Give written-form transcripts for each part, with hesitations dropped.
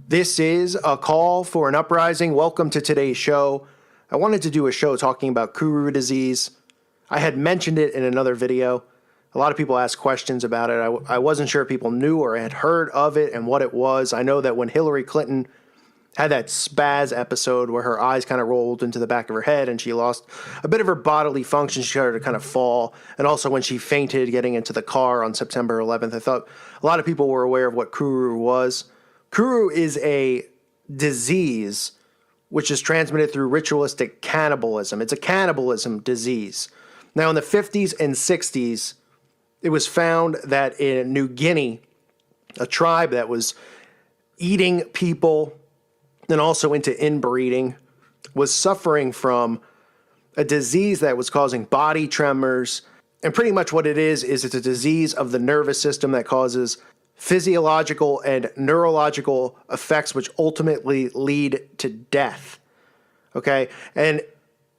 This is a call for an uprising. Welcome to today's show. I wanted to do a show talking about Kuru disease. I had mentioned it in another video. A lot of people asked questions about it. I wasn't sure if people knew or had heard of it and what it was. I know that when Hillary Clinton had that spaz episode where her eyes kind of rolled into the back of her head and she lost a bit of her bodily function, she started to kind of fall. And also when she fainted getting into the car on September 11th, I thought a lot of people were aware of what Kuru was. Kuru is a disease which is transmitted through ritualistic cannibalism. It's a cannibalism disease. Now, in the 50s and 60s, it was found that in New Guinea, a tribe that was eating people and also into inbreeding was suffering from a disease that was causing body tremors. And pretty much what it is it's a disease of the nervous system that causes physiological and neurological effects which ultimately lead to death. Okay? And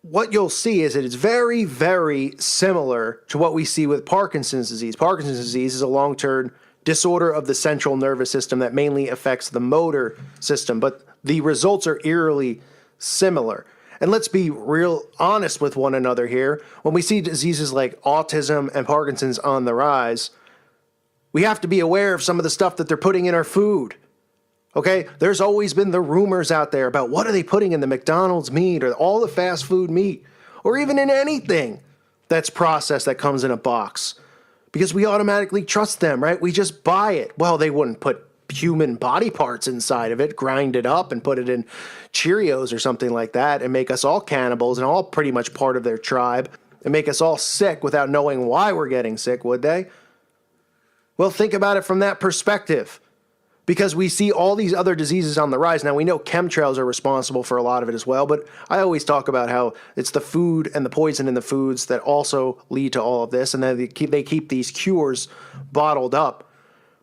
what you'll see is that it's very, very similar to what we see with Parkinson's disease. Parkinson's disease is a long-term disorder of the central nervous system that mainly affects the motor system, but the results are eerily similar. And let's be real honest with one another here. When we see diseases like autism and Parkinson's on the rise, we have to be aware of some of the stuff that they're putting in our food. Okay, there's always been the rumors out there about what are they putting in the McDonald's meat or all the fast food meat or even in anything that's processed that comes in a box because we automatically trust them, right? We just buy it. Well, they wouldn't put human body parts inside of it, grind it up and put it in Cheerios or something like that and make us all cannibals and all pretty much part of their tribe and make us all sick without knowing why we're getting sick, would they? Well, think about it from that perspective. Because we see all these other diseases on the rise. Now, we know chemtrails are responsible for a lot of it as well, but I always talk about how it's the food and the poison in the foods that also lead to all of this, and then they keep these cures bottled up.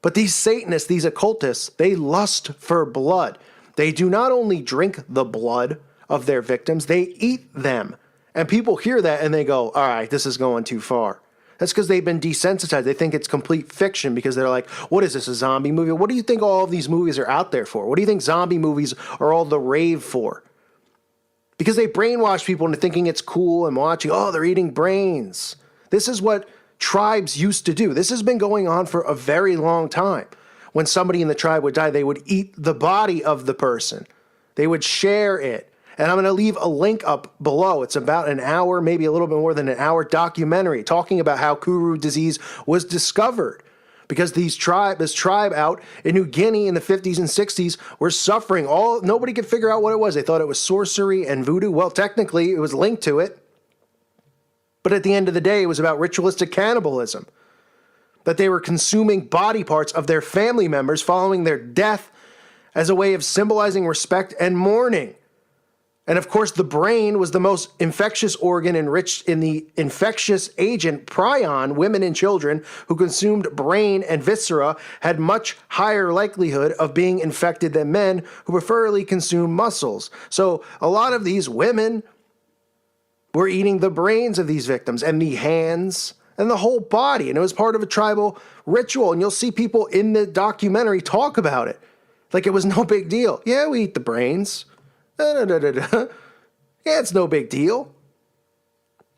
But these Satanists, these occultists, they lust for blood. They do not only drink the blood of their victims, they eat them. And people hear that and they go, all right, this is going too far. That's because they've been desensitized. They think it's complete fiction because they're like, what is this, a zombie movie? What do you think all of these movies are out there for? What do you think zombie movies are all the rave for? Because they brainwash people into thinking it's cool and watching, oh, they're eating brains. This is what tribes used to do. This has been going on for a very long time. When somebody in the tribe would die, they would eat the body of the person. They would share it. And I'm going to leave a link up below. It's about an hour, maybe a little bit more than an hour documentary talking about how Kuru disease was discovered. Because this tribe out in New Guinea in the 50s and 60s were suffering. Nobody could figure out what it was. They thought it was sorcery and voodoo. Well, technically, it was linked to it. But at the end of the day, it was about ritualistic cannibalism. That they were consuming body parts of their family members following their death as a way of symbolizing respect and mourning. And of course, the brain was the most infectious organ enriched in the infectious agent prion. Women and children who consumed brain and viscera had much higher likelihood of being infected than men who preferably consumed muscles. So a lot of these women were eating the brains of these victims and the hands and the whole body. And it was part of a tribal ritual. And you'll see people in the documentary talk about it like it was no big deal. Yeah, we eat the brains. Yeah, it's no big deal.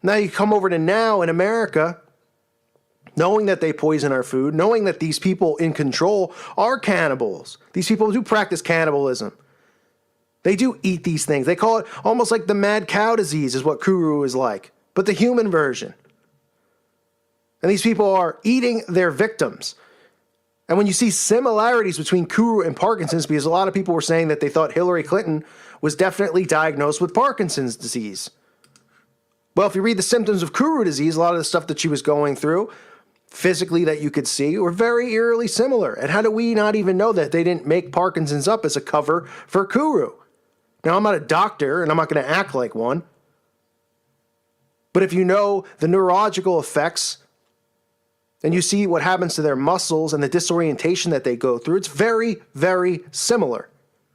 Now you come over to now in America, knowing that they poison our food, knowing that these people in control are cannibals. These people do practice cannibalism. They do eat these things. They call it almost like the mad cow disease is what Kuru is like, but the human version. And these people are eating their victims. And when you see similarities between Kuru and Parkinson's, because a lot of people were saying that they thought Hillary Clinton was definitely diagnosed with Parkinson's disease. Well, if you read the symptoms of Kuru disease, a lot of the stuff that she was going through physically that you could see were very eerily similar. And how do we not even know that they didn't make Parkinson's up as a cover for Kuru? Now, I'm not a doctor, and I'm not going to act like one. But if you know the neurological effects and you see what happens to their muscles and the disorientation that they go through, it's very, very similar.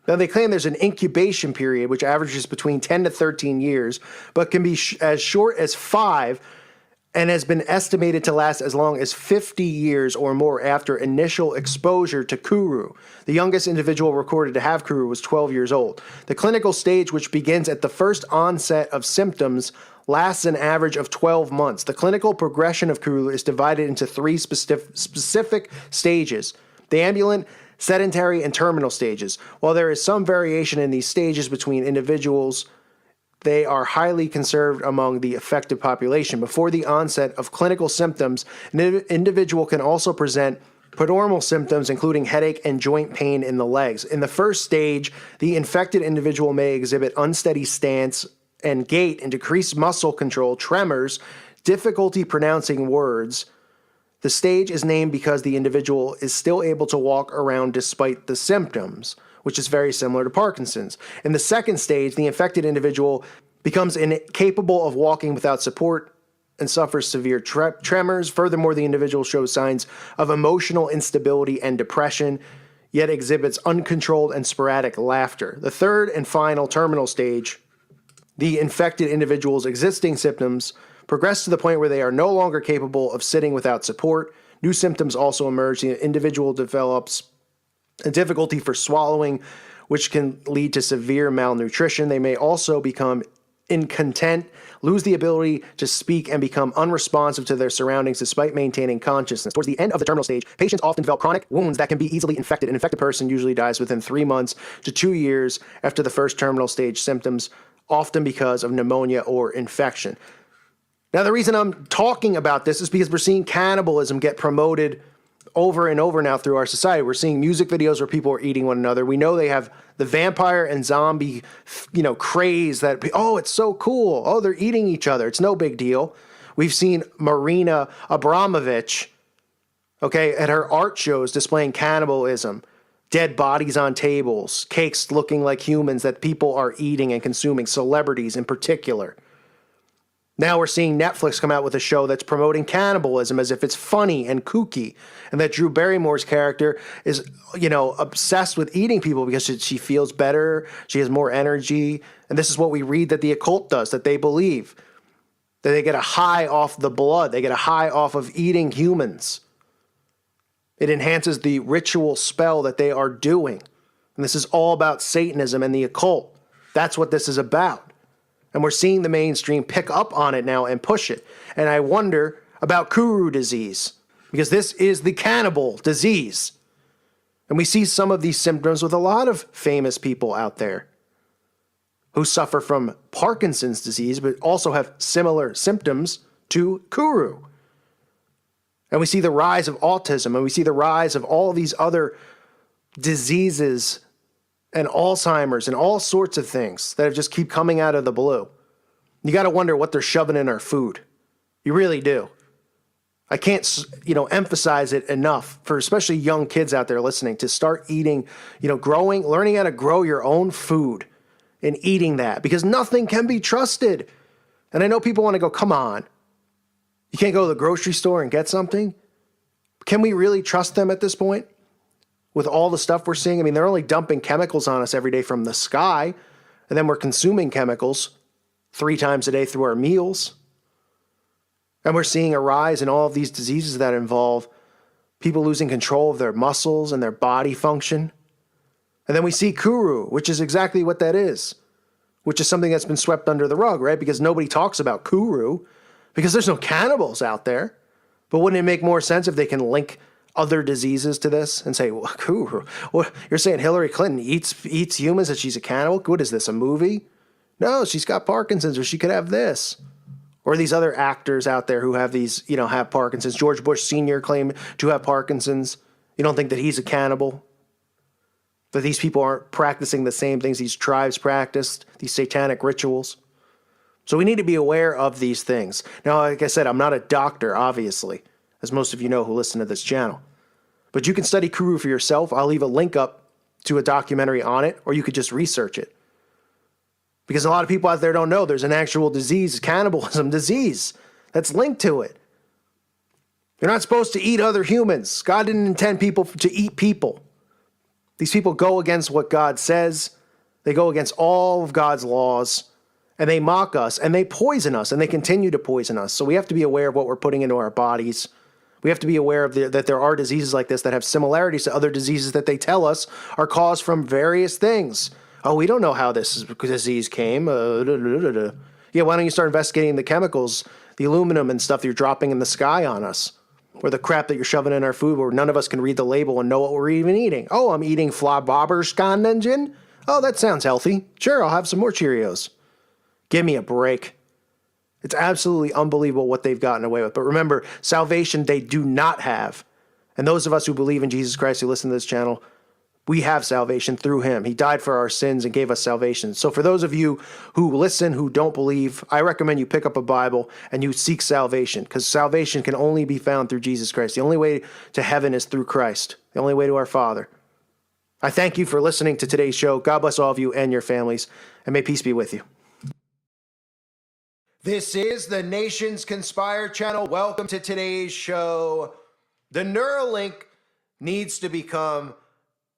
Now, they claim there's an incubation period, which averages between 10 to 13 years, but can be as short as 5. and has been estimated to last as long as 50 years or more after initial exposure to Kuru. The youngest individual recorded to have Kuru was 12 years old. The clinical stage, which begins at the first onset of symptoms, lasts an average of 12 months. The clinical progression of Kuru is divided into three specific stages: the ambulant, sedentary, and terminal stages. While there is some variation in these stages between individuals, they are highly conserved among the affected population. Before the onset of clinical symptoms, an individual can also present prodromal symptoms, including headache and joint pain in the legs. In the first stage, the infected individual may exhibit unsteady stance and gait and decreased muscle control, tremors, difficulty pronouncing words. The stage is named because the individual is still able to walk around despite the symptoms, which is very similar to Parkinson's. In the second stage, the infected individual becomes incapable of walking without support and suffers severe tremors. Furthermore, the individual shows signs of emotional instability and depression, yet exhibits uncontrolled and sporadic laughter. The third and final terminal stage, the infected individual's existing symptoms progress to the point where they are no longer capable of sitting without support. New symptoms also emerge. The individual develops a difficulty for swallowing, which can lead to severe malnutrition. They may also become incontinent, lose the ability to speak, and become unresponsive to their surroundings despite maintaining consciousness. Towards the end of the terminal stage, patients often develop chronic wounds that can be easily infected. An infected person usually dies within 3 months to 2 years after the first terminal stage symptoms, often because of pneumonia or infection. Now, the reason I'm talking about this is because we're seeing cannibalism get promoted over and over now through our society. We're seeing music videos where people are eating one another. We know they have the vampire and zombie, craze that, oh, it's so cool. Oh, they're eating each other. It's no big deal. We've seen Marina Abramovich, at her art shows displaying cannibalism, dead bodies on tables, cakes looking like humans that people are eating and consuming, celebrities in particular. Now we're seeing Netflix come out with a show that's promoting cannibalism as if it's funny and kooky, and that Drew Barrymore's character is, obsessed with eating people because she feels better, she has more energy, and this is what we read that the occult does, that they believe, that they get a high off the blood, they get a high off of eating humans. It enhances the ritual spell that they are doing, and this is all about Satanism and the occult. That's what this is about. And we're seeing the mainstream pick up on it now and push it. And I wonder about Kuru disease, because this is the cannibal disease. And we see some of these symptoms with a lot of famous people out there who suffer from Parkinson's disease, but also have similar symptoms to Kuru. And we see the rise of autism, and we see the rise of all these other diseases and Alzheimer's and all sorts of things that just keep coming out of the blue. You got to wonder what they're shoving in our food. You really do. I can't, emphasize it enough for especially young kids out there listening to start eating, learning how to grow your own food and eating that, because nothing can be trusted. And I know people want to go, come on. You can't go to the grocery store and get something? Can we really trust them at this point? With all the stuff we're seeing, they're only dumping chemicals on us every day from the sky, and then we're consuming chemicals 3 times a day through our meals. And we're seeing a rise in all of these diseases that involve people losing control of their muscles and their body function. And then we see Kuru, which is exactly what that is, which is something that's been swept under the rug, right? Because nobody talks about Kuru, because there's no cannibals out there. But wouldn't it make more sense if they can link other diseases to this and say, well, Kuru, well, you're saying Hillary Clinton eats humans and she's a cannibal? What is this, a movie? No, she's got Parkinson's, or she could have this. Or these other actors out there who have these, have Parkinson's. George Bush Sr. claimed to have Parkinson's. You don't think that he's a cannibal? That these people aren't practicing the same things these tribes practiced, these satanic rituals? So we need to be aware of these things. Now, like I said, I'm not a doctor, obviously, as most of you know who listen to this channel. But you can study Kuru for yourself. I'll leave a link up to a documentary on it, or you could just research it. Because a lot of people out there don't know there's an actual disease, cannibalism disease, that's linked to it. You're not supposed to eat other humans. God didn't intend people to eat people. These people go against what God says. They go against all of God's laws. and they mock us and they poison us and they continue to poison us. So we have to be aware of what we're putting into our bodies. We have to be aware of that there are diseases like this that have similarities to other diseases that they tell us are caused from various things. Oh, we don't know how this disease came. Yeah, why don't you start investigating the chemicals, the aluminum and stuff that you're dropping in the sky on us? Or the crap that you're shoving in our food where none of us can read the label and know what we're even eating. Oh, I'm eating Flabberskandingen? Oh, that sounds healthy. Sure, I'll have some more Cheerios. Give me a break. It's absolutely unbelievable what they've gotten away with. But remember, salvation they do not have. And those of us who believe in Jesus Christ, who listen to this channel, we have salvation through him. He died for our sins and gave us salvation. So for those of you who listen, who don't believe, I recommend you pick up a Bible and you seek salvation, because salvation can only be found through Jesus Christ. The only way to heaven is through Christ. The only way to our Father. I thank you for listening to today's show. God bless all of you and your families, and may peace be with you. This is the Nations Conspire channel. Welcome to today's show. The Neuralink needs to become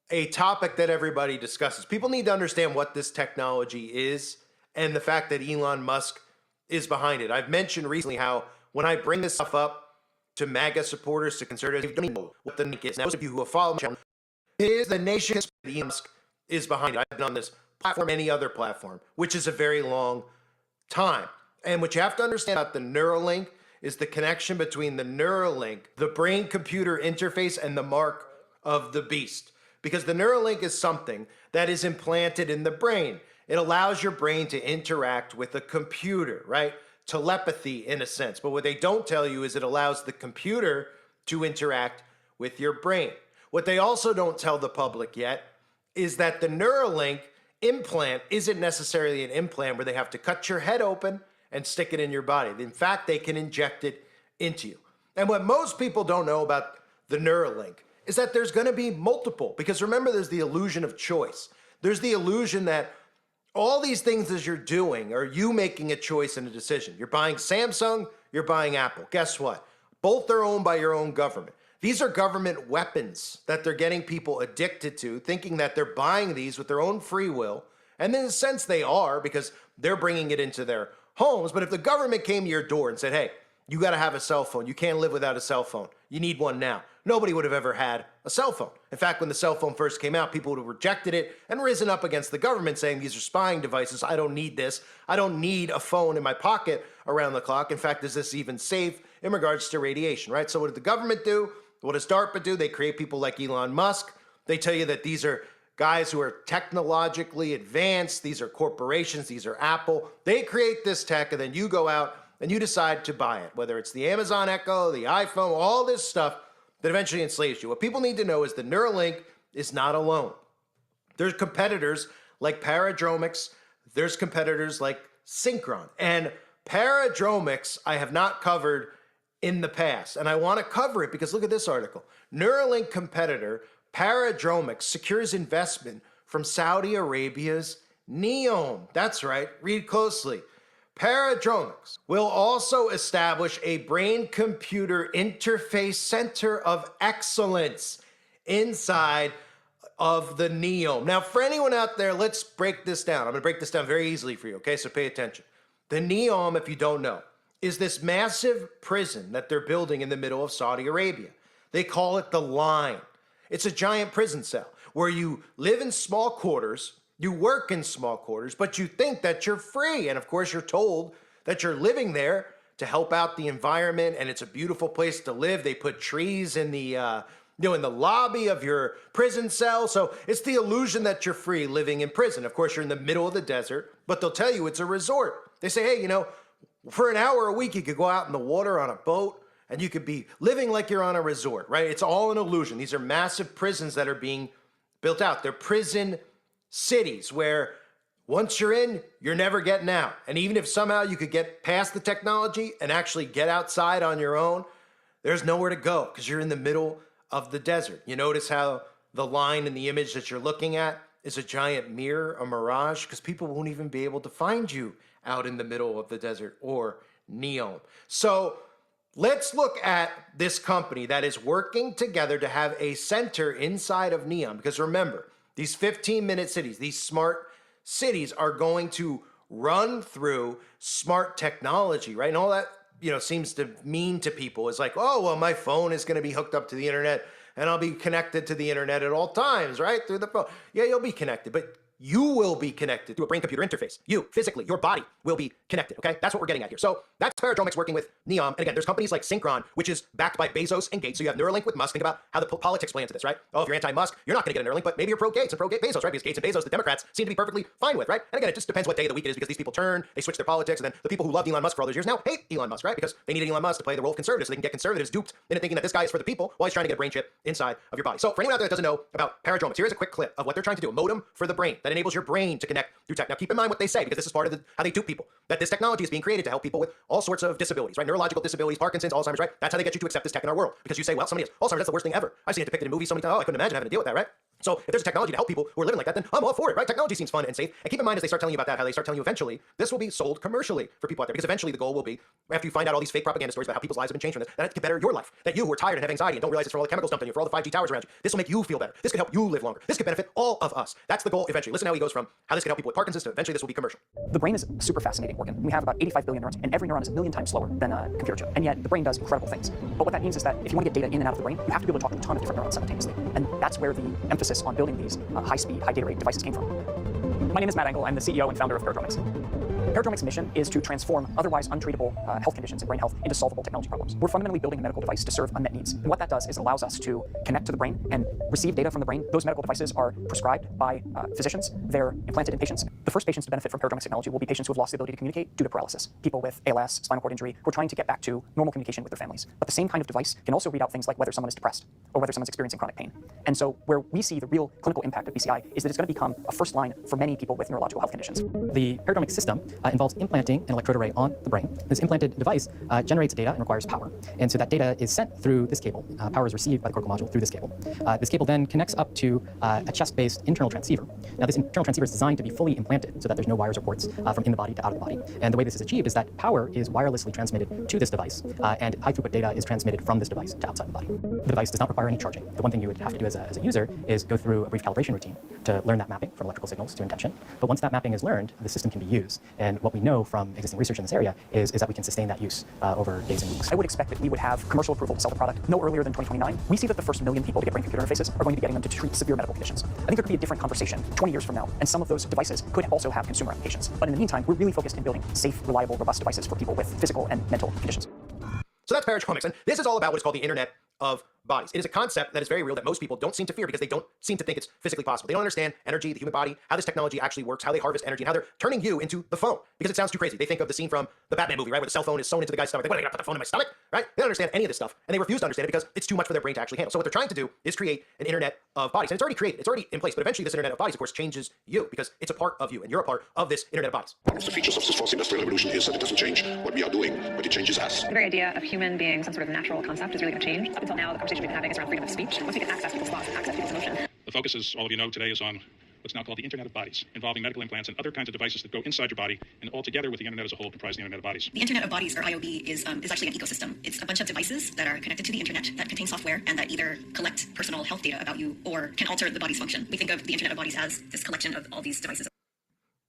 a topic that everybody discusses. People need to understand what this technology is and the fact that Elon Musk is behind it. I've mentioned recently how when I bring this stuff up to MAGA supporters, to conservatives, they don't know what the link is. Now, those of you who have followed my channel, it is the Nation Elon Musk is behind it. I've been on this platform, any other platform, which is a very long time. And what you have to understand about the Neuralink is the connection between the Neuralink, the brain-computer interface, and the mark of the beast. Because the Neuralink is something that is implanted in the brain. It allows your brain to interact with a computer, right? Telepathy in a sense. But what they don't tell you is it allows the computer to interact with your brain. What they also don't tell the public yet is that the Neuralink implant isn't necessarily an implant where they have to cut your head open and stick it in your body. In fact, they can inject it into you. And what most people don't know about the Neuralink is that there's going to be multiple, because remember, there's the illusion of choice. There's the illusion that all these things as you're doing are you making a choice and a decision. You're buying Samsung, you're buying Apple. Guess what? Both are owned by your own government. These are government weapons that they're getting people addicted to, thinking that they're buying these with their own free will. And in a sense they are, because they're bringing it into their homes. But if the government came to your door and said, hey, you got to have a cell phone. You can't live without a cell phone. You need one now. Nobody would have ever had a cell phone. In fact, when the cell phone first came out, people would have rejected it and risen up against the government saying, these are spying devices. I don't need this. I don't need a phone in my pocket around the clock. In fact, is this even safe in regards to radiation, right? So what did the government do? What does DARPA do? They create people like Elon Musk. They tell you that these are guys who are technologically advanced. These are corporations. These are Apple. They create this tech, and then you go out and you decide to buy it, whether it's the Amazon Echo, the iPhone, all this stuff that eventually enslaves you. What people need to know is the Neuralink is not alone. There's competitors like Paradromics. There's competitors like Synchron. And Paradromics I have not covered in the past, and I want to cover it because look at this article. Neuralink competitor Paradromics secures investment from Saudi Arabia's NEOM. That's right, read closely. Paradromics will also establish a brain-computer interface center of excellence inside of the NEOM. Now, for anyone out there, let's break this down. I'm going to break this down very easily for you, okay? So pay attention. The NEOM, if you don't know, is this massive prison that they're building in the middle of Saudi Arabia. They call it the Line. It's a giant prison cell where you live in small quarters, you work in small quarters, but you think that you're free. And of course, you're told that you're living there to help out the environment, and it's a beautiful place to live. They put trees in the in the lobby of your prison cell. So it's the illusion that you're free living in prison. Of course, you're in the middle of the desert, but they'll tell you it's a resort. They say, hey, for an hour a week, you could go out in the water on a boat and you could be living like you're on a resort, right? It's all an illusion. These are massive prisons that are being built out. They're prison cities where once you're in, you're never getting out. And even if somehow you could get past the technology and actually get outside on your own, there's nowhere to go because you're in the middle of the desert. You notice how the line in the image that you're looking at is a giant mirror, a mirage, because people won't even be able to find you out in the middle of the desert or NEOM. So let's look at this company that is working together to have a center inside of NEOM, because remember, these 15-minute cities, these smart cities are going to run through smart technology, right? And all that, seems to mean to people is like, oh, well, my phone is going to be hooked up to the internet and I'll be connected to the internet at all times, right? Through the phone. Yeah, you'll be connected, but you will be connected through a brain-computer interface. You, physically, your body will be connected, okay? That's what we're getting at here. So that's Paradromics working with Neom. And again, there's companies like Synchron, which is backed by Bezos and Gates. So you have Neuralink with Musk. Think about how the politics play into this, right? Oh, if you're anti-Musk, you're not going to get a Neuralink, but maybe you're pro-Gates and pro-Bezos, right? Because Gates and Bezos, the Democrats, seem to be perfectly fine with, right? And again, it just depends what day of the week it is because these people turn, they switch their politics, and then the people who loved Elon Musk for all those years now hate Elon Musk, right? Because they needed Elon Musk to play the role of conservatives so they can get conservatives duped into thinking that this guy is for the people while he's trying to get a brain chip inside of your body. So for anyone out there that doesn't know about Paradromics, here's a quick clip of what they're trying to do. A modem for the brain that enables your brain to connect through tech. Now keep in mind what they say because this is part of how they dupe people. That this technology is being created to help people with all sorts of disabilities, right? Neurological disabilities, Parkinson's, Alzheimer's, right? That's how they get you to accept this tech in our world. Because you say, well, somebody has Alzheimer's, that's the worst thing ever. I've seen it depicted in movies so many times. Oh, I couldn't imagine having to deal with that, right? So if there's a technology to help people who are living like that, then I'm all for it, right? Technology seems fun and safe. And keep in mind as they start telling you about that, how they start telling you eventually, this will be sold commercially for people out there. Because eventually the goal will be, after you find out all these fake propaganda stories about how people's lives have been changed from this, that it can better your life. That you who are tired and have anxiety and don't realize it's for all the chemicals dumped on you, for all the 5G towers around you. This will make you feel better. This could help you live longer. This could benefit all of us. That's the goal eventually. Listen how he goes from how this could help people with Parkinson's to eventually this will be commercial. The brain is a super fascinating organ. We have about 85 billion neurons, and every neuron is a million times slower than a computer chip. And yet the brain does incredible things. But what that means is that if you want to get data in and out of the brain, you have to be able to talk to a ton of different neurons simultaneously. And that's where the emphasis on building these high-speed, high-data rate devices came from. My name is Matt Engel. I'm the CEO and founder of Paradromics. Paradromics' mission is to transform otherwise untreatable health conditions and brain health into solvable technology problems. We're fundamentally building a medical device to serve unmet needs. And what that does is it allows us to connect to the brain and receive data from the brain. Those medical devices are prescribed by physicians. They're implanted in patients. The first patients to benefit from Paradromics technology will be patients who have lost the ability to communicate due to paralysis. People with ALS, spinal cord injury, who are trying to get back to normal communication with their families. But the same kind of device can also read out things like whether someone is depressed or whether someone's experiencing chronic pain. And so where we see the real clinical impact of BCI is that it's going to become a first line for many people with neurological health conditions. The Paradromics system involves implanting an electrode array on the brain. This implanted device generates data and requires power. And so that data is sent through this cable. Power is received by the cortical module through this cable. This cable then connects up to a chest-based internal transceiver. Now this internal transceiver is designed to be fully implanted so that there's no wires or ports from in the body to out of the body. And the way this is achieved is that power is wirelessly transmitted to this device and high throughput data is transmitted from this device to outside the body. The device does not require any charging. The one thing you would have to do as a user is go through a brief calibration routine to learn that mapping from electrical signals to intention. But once that mapping is learned, the system can be used. And what we know from existing research in this area is that we can sustain that use over days and weeks. I would expect that we would have commercial approval to sell the product no earlier than 2029. We see that the first 1 million people to get brain-computer interfaces are going to be getting them to treat severe medical conditions. I think there could be a different conversation 20 years from now, and some of those devices could also have consumer applications. But in the meantime, we're really focused in building safe, reliable, robust devices for people with physical and mental conditions. So that's Paradromics, and this is all about what is called the Internet of Bodies. It is a concept that is very real that most people don't seem to fear because they don't seem to think it's physically possible. They don't understand energy, the human body, how this technology actually works, how they harvest energy, and how they're turning you into the phone because it sounds too crazy. They think of the scene from the Batman movie, right, where the cell phone is sewn into the guy's stomach. They, what, I gotta put the phone in my stomach, right? They don't understand any of this stuff, and they refuse to understand it because it's too much for their brain to actually handle. So what they're trying to do is create an Internet of Bodies, and it's already created, it's already in place, but eventually this Internet of Bodies, of course, changes you because it's a part of you, and you're a part of this Internet of Bodies. One of the features of this fourth industrial revolution is that it doesn't change what we are doing, but it changes us. The very idea of human being some sort of natural concept is really going to change. Up until now, the conversation we've been having is around freedom of speech. Once we can access people's thoughts and access people's emotion. The focus, as all of you know, today is on what's now called the Internet of Bodies, involving medical implants and other kinds of devices that go inside your body, and all together with the Internet as a whole comprise the Internet of Bodies. The Internet of Bodies, or IOB, is actually an ecosystem. It's a bunch of devices that are connected to the Internet that contain software and that either collect personal health data about you or can alter the body's function. We think of the Internet of Bodies as this collection of all these devices.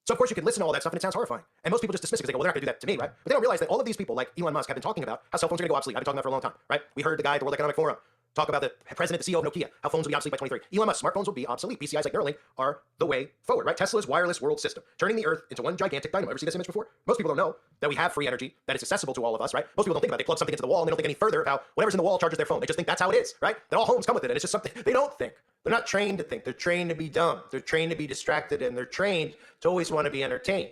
So of course you can listen to all that stuff and it sounds horrifying. And most people just dismiss it because they go, well, they're not going to do that to me, right? But they don't realize that all of these people like Elon Musk have been talking about how cell phones are going to go obsolete. I've been talking about it for a long time, right? We heard the guy at the World Economic Forum talk about the president, the CEO of Nokia, how phones will be obsolete by 2030. Elon Musk, smartphones will be obsolete. BCIs like Neuralink are the way forward, right? Tesla's wireless world system, turning the Earth into one gigantic dynamo. Ever see this image before? Most people don't know that we have free energy that is accessible to all of us, right? Most people don't think about it. They plug something into the wall and they don't think any further of how whatever's in the wall charges their phone. They just think that's how it is, right? That all homes come with it, and it's just something they don't think. They're not trained to think. They're trained to be dumb. They're trained to be distracted, and they're trained to always want to be entertained.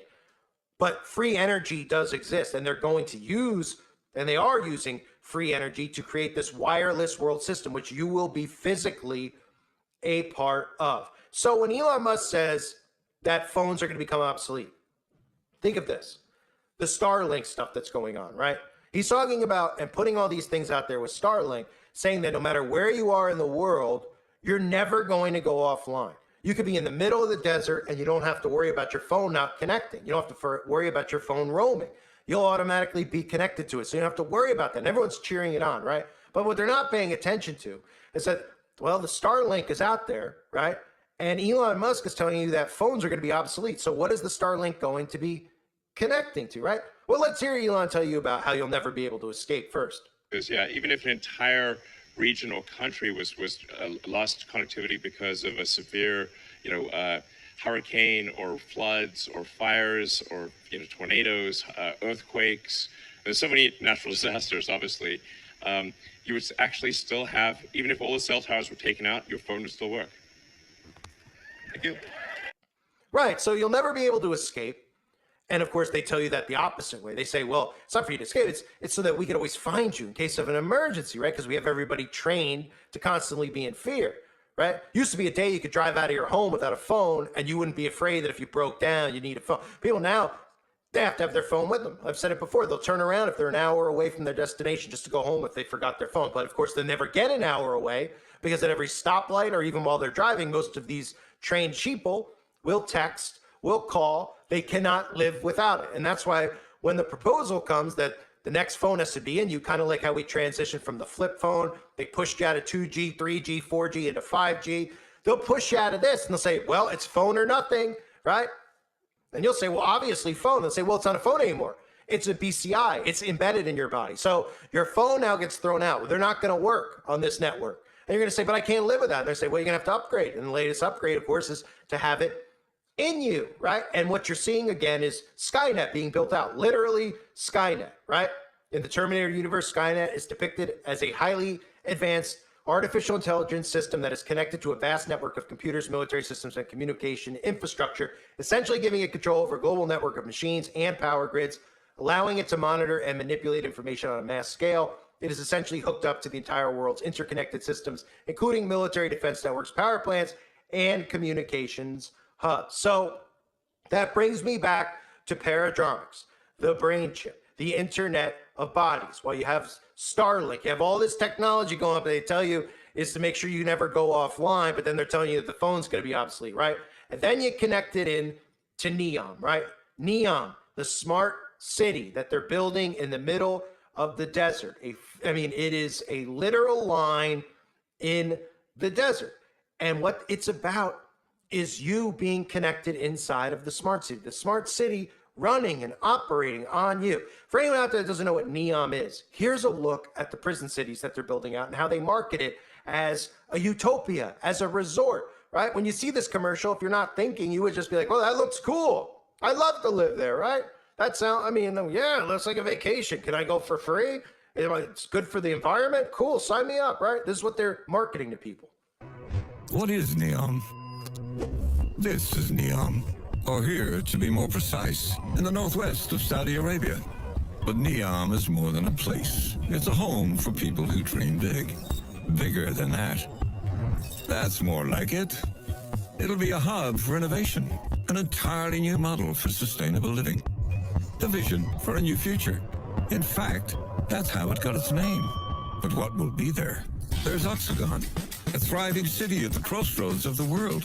But free energy does exist, and they're going to use, and they are using free energy to create this wireless world system, which you will be physically a part of. So when Elon Musk says that phones are going to become obsolete, think of this. The Starlink stuff that's going on, right? He's talking about and putting all these things out there with Starlink, saying that no matter where you are in the world, you're never going to go offline. You could be in the middle of the desert and you don't have to worry about your phone not connecting. You don't have to worry about your phone roaming. You'll automatically be connected to it. So you don't have to worry about that. And everyone's cheering it on, right? But what they're not paying attention to is that, well, the Starlink is out there, right? And Elon Musk is telling you that phones are going to be obsolete. So what is the Starlink going to be connecting to, right? Well, let's hear Elon tell you about how you'll never be able to escape first. Because, yeah, even if an entire region or country was lost connectivity because of a severe, hurricane or floods or fires or tornadoes, earthquakes. There's so many natural disasters, obviously. You would actually still have, even if all the cell towers were taken out, your phone would still work. Thank you. Right, so you'll never be able to escape. And of course, they tell you that the opposite way. They say, well, it's not for you to escape. It's so that we can always find you in case of an emergency, right? Because we have everybody trained to constantly be in fear, right? Used to be a day you could drive out of your home without a phone and you wouldn't be afraid that if you broke down, you need a phone. People now, they have to have their phone with them. I've said it before. They'll turn around if they're an hour away from their destination just to go home if they forgot their phone. But of course, they'll never get an hour away because at every stoplight or even while they're driving, most of these trained sheeple will text, will call. They cannot live without it. And that's why when the proposal comes that the next phone has to be in you, kind of like how we transitioned from the flip phone, they pushed you out of 2G, 3G, 4G into 5G. They'll push you out of this and they'll say, well, it's phone or nothing, right? And you'll say, well, obviously phone. They'll say, well, it's not a phone anymore. It's a BCI. It's embedded in your body. So your phone now gets thrown out. They're not going to work on this network. And you're going to say, but I can't live with that. And they say, well, you're going to have to upgrade. And the latest upgrade, of course, is to have it in you, right? And what you're seeing again is Skynet being built out, literally Skynet, right? In the Terminator universe, Skynet is depicted as a highly advanced artificial intelligence system that is connected to a vast network of computers, military systems, and communication infrastructure, essentially giving it control over a global network of machines and power grids, allowing it to monitor and manipulate information on a mass scale. It is essentially hooked up to the entire world's interconnected systems, including military defense networks, power plants, and communications hubs. So that brings me back to Paradromics, the brain chip, the Internet of Bodies. While you have Starlink, you have all this technology going up, they tell you is to make sure you never go offline, but then they're telling you that the phone's going to be obsolete, right? And then you connect it in to Neom, right? Neom, the smart city that they're building in the middle of the desert. It is a literal line in the desert. And what it's about is you being connected inside of the smart city running and operating on you. For anyone out there that doesn't know what Neom is, here's a look at the prison cities that they're building out and how they market it as a utopia, as a resort, right? When you see this commercial, if you're not thinking, you would just be like, well, that looks cool. I'd love to live there, right? Yeah, it looks like a vacation. Can I go for free? It's good for the environment. Cool, sign me up, right? This is what they're marketing to people. What is Neom? This is Neom, or here, to be more precise, in the northwest of Saudi Arabia. But Neom is more than a place. It's a home for people who dream big. Bigger than that. That's more like it. It'll be a hub for innovation, an entirely new model for sustainable living. The vision for a new future. In fact, that's how it got its name. But what will be there? There's Oxagon, a thriving city at the crossroads of the world,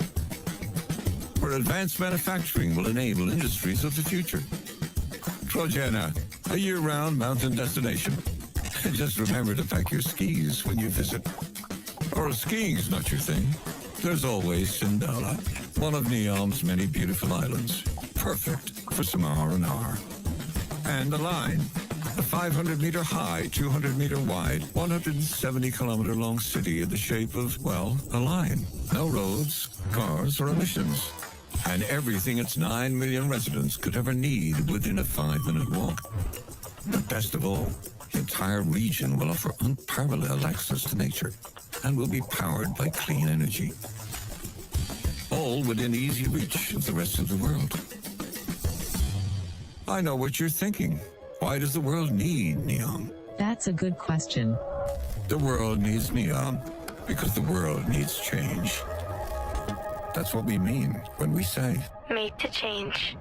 where advanced manufacturing will enable industries of the future. Trojana, a year-round mountain destination. And just remember to pack your skis when you visit. Or if skiing's not your thing, there's always Sindala, one of Neom's many beautiful islands. Perfect for some R&R. And the Line, a 500-meter high, 200-meter wide, 170-kilometer long city in the shape of, well, a line. No roads, cars, or emissions. And everything its 9 million residents could ever need within a 5-minute walk. But best of all, the entire region will offer unparalleled access to nature and will be powered by clean energy. All within easy reach of the rest of the world. I know what you're thinking. Why does the world need Neom? That's a good question. The world needs Neom because the world needs change. That's what we mean when we say made to change.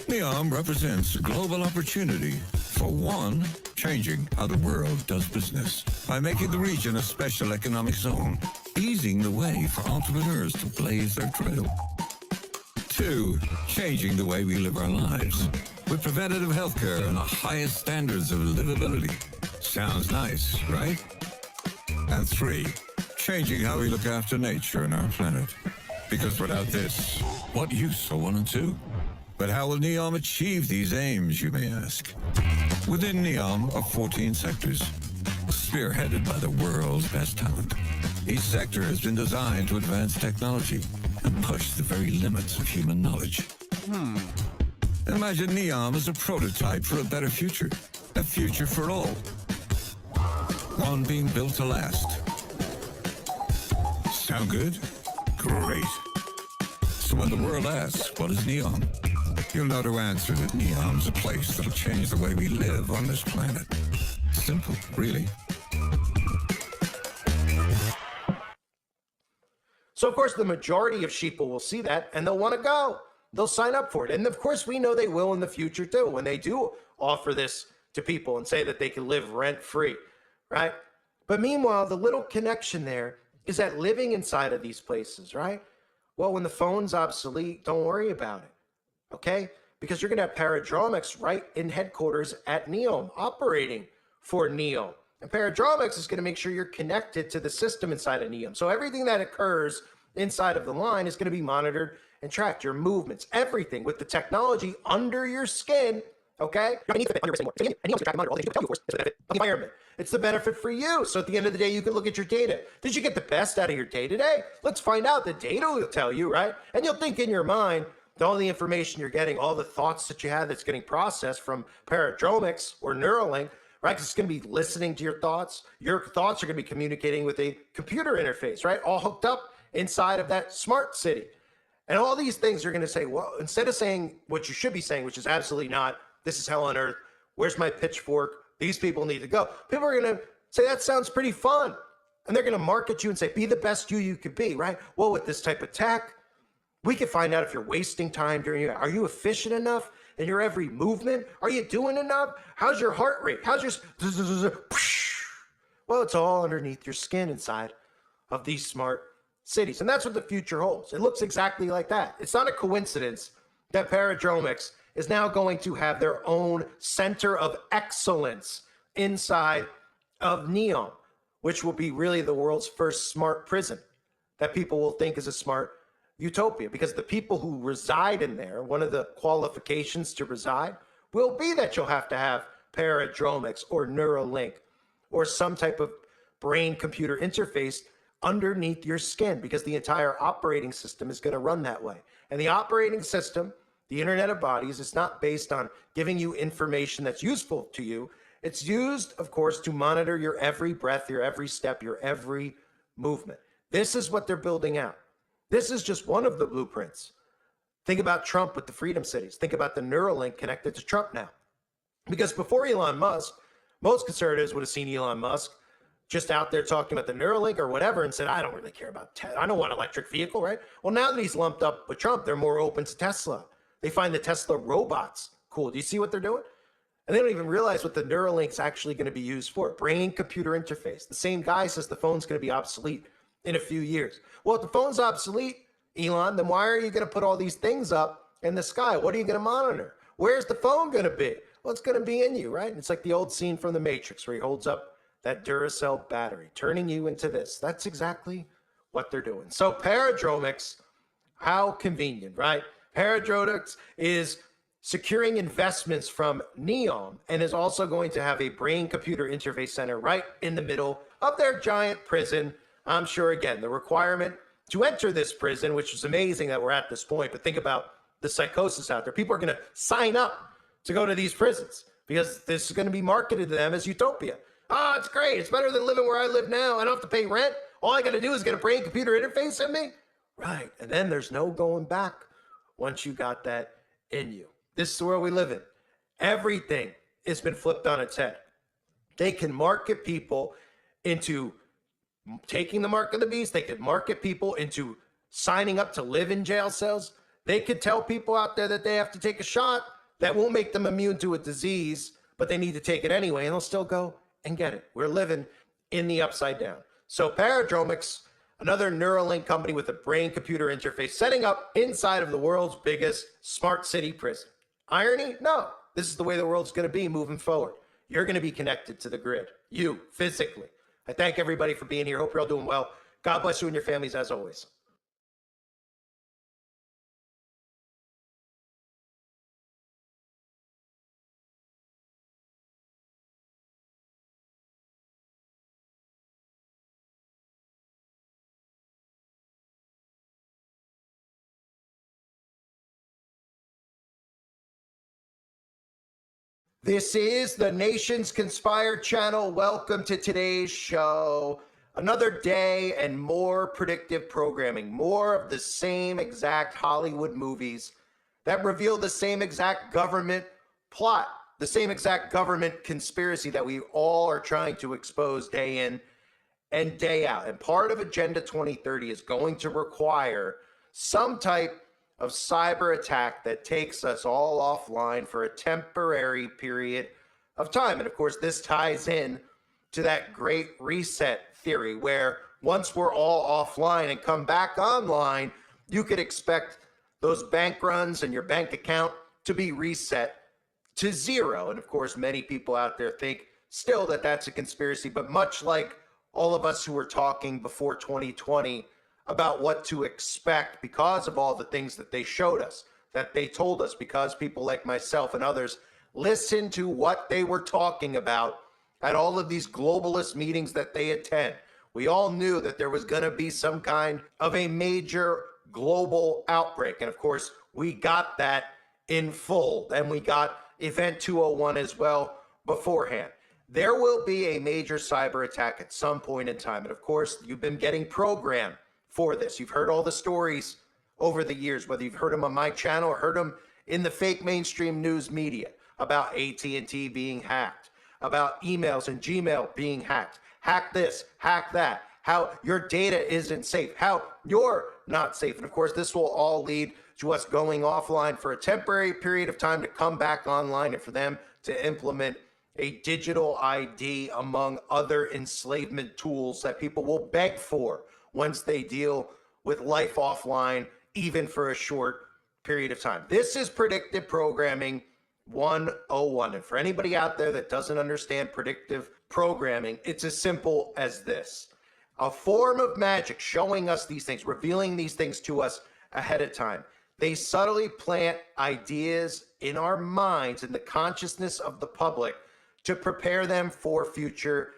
Neom represents a global opportunity for one, changing how the world does business by making the region a special economic zone, easing the way for entrepreneurs to blaze their trail. Two, changing the way we live our lives with preventative healthcare and the highest standards of livability. Sounds nice, right? And three, changing how we look after nature and our planet. Because without this, what use are 1 and 2? But how will NEOM achieve these aims, you may ask? Within NEOM are 14 sectors, spearheaded by the world's best talent. Each sector has been designed to advance technology and push the very limits of human knowledge. Imagine NEOM as a prototype for a better future. A future for all. One being built to last. Sound good? Great. So when the world asks, what is NEOM? You'll know to answer that NEOM's a place that'll change the way we live on this planet. Simple, really. So, of course, the majority of sheeple will see that and they'll want to go. They'll sign up for it. And, of course, we know they will in the future, too, when they do offer this to people and say that they can live rent-free, right? But meanwhile, the little connection there is that living inside of these places, right? Well, when the phone's obsolete, don't worry about it, okay? Because you're going to have Paradromics right in headquarters at NEOM, operating for NEOM. And Paradromics is going to make sure you're connected to the system inside of NEOM. So everything that occurs inside of the line is going to be monitored and tracked. Your movements, everything with the technology under your skin, okay? You're going to need to fit under your skin. And NEOM's going to track and monitor all the things you tell you, of course, it's the benefit of the environment. It's the benefit for you. So at the end of the day, you can look at your data. Did you get the best out of your day today? Let's find out. The data will tell you, right? And you'll think in your mind, all the information you're getting, all the thoughts that you have that's getting processed from Paradromics or Neuralink, right? Because it's going to be listening to your thoughts. Your thoughts are going to be communicating with a computer interface, right? All hooked up inside of that smart city. And all these things are going to say, well, instead of saying what you should be saying, which is absolutely not, this is hell on earth, where's my pitchfork, these people need to go. People are going to say, that sounds pretty fun. And they're going to market you and say, be the best you could be, right? Well, with this type of tech, we can find out if you're wasting time during your, are you efficient enough in your every movement? Are you doing enough? How's your heart rate? How's your, well, it's all underneath your skin inside of these smart cities. And that's what the future holds. It looks exactly like that. It's not a coincidence that Paradromics is now going to have their own center of excellence inside of NEOM, which will be really the world's first smart prison that people will think is a smart utopia, because the people who reside in there, one of the qualifications to reside will be that you'll have to have Paradromics or Neuralink or some type of brain-computer interface underneath your skin, because the entire operating system is going to run that way. And the operating system, the Internet of Bodies, is not based on giving you information that's useful to you. It's used, of course, to monitor your every breath, your every step, your every movement. This is what they're building out. This is just one of the blueprints. Think about Trump with the Freedom Cities. Think about the Neuralink connected to Trump now. Because before Elon Musk, most conservatives would have seen Elon Musk just out there talking about the Neuralink or whatever and said, I don't really care about I don't want an electric vehicle, right? Well, now that he's lumped up with Trump, they're more open to Tesla. They find the Tesla robots cool. Do you see what they're doing? And they don't even realize what the Neuralink's actually going to be used for. Brain-computer interface. The same guy says the phone's going to be obsolete in a few years. Well, if the phone's obsolete, Elon, then why are you going to put all these things up in the sky? What are you going to monitor? Where's the phone going to be? Well, it's going to be in you, right? It's like the old scene from The Matrix where he holds up that Duracell battery, turning you into this. That's exactly what they're doing. So Paradromics, how convenient, right? Paradromics is securing investments from NEOM and is also going to have a brain-computer interface center right in the middle of their giant prison. I'm sure, again, the requirement to enter this prison, which is amazing that we're at this point, but think about the psychosis out there. People are going to sign up to go to these prisons because this is going to be marketed to them as utopia. Oh, it's great. It's better than living where I live now. I don't have to pay rent. All I got to do is get a brain-computer interface in me. Right. And then there's no going back once you got that in you. This is the world we live in. Everything has been flipped on its head. They can market people into taking the mark of the beast. They could market people into signing up to live in jail cells. They could tell people out there that they have to take a shot that won't make them immune to a disease, but they need to take it anyway, and they'll still go and get it. We're living in the upside down. So Paradromics, another Neuralink company with a brain-computer interface, setting up inside of the world's biggest smart city prison. Irony? No. This is the way the world's going to be moving forward. You're going to be connected to the grid. You, physically. I thank everybody for being here. Hope you're all doing well. God bless you and your families as always. This is the Nations Conspire channel. Welcome to today's show. Another day and more predictive programming, more of the same exact Hollywood movies that reveal the same exact government plot, the same exact government conspiracy that we all are trying to expose day in and day out. And part of Agenda 2030 is going to require some type of cyber attack that takes us all offline for a temporary period of time. And of course, this ties in to that great reset theory where once we're all offline and come back online, you could expect those bank runs and your bank account to be reset to zero. And of course, many people out there think still that that's a conspiracy, but much like all of us who were talking before 2020 about what to expect because of all the things that they showed us, that they told us, because people like myself and others listened to what they were talking about at all of these globalist meetings that they attend. We all knew that there was going to be some kind of a major global outbreak. And of course, we got that in full. And we got Event 201 as well beforehand. There will be a major cyber attack at some point in time. And of course, you've been getting programmed for this. You've heard all the stories over the years, whether you've heard them on my channel or heard them in the fake mainstream news media about AT&T being hacked, about emails and Gmail being hacked. Hack this, hack that, how your data isn't safe, how you're not safe. And of course, this will all lead to us going offline for a temporary period of time to come back online and for them to implement a digital ID among other enslavement tools that people will beg for once they deal with life offline, even for a short period of time. This is predictive programming 101. And for anybody out there that doesn't understand predictive programming, it's as simple as this. A form of magic showing us these things, revealing these things to us ahead of time. They subtly plant ideas in our minds, in the consciousness of the public, to prepare them for future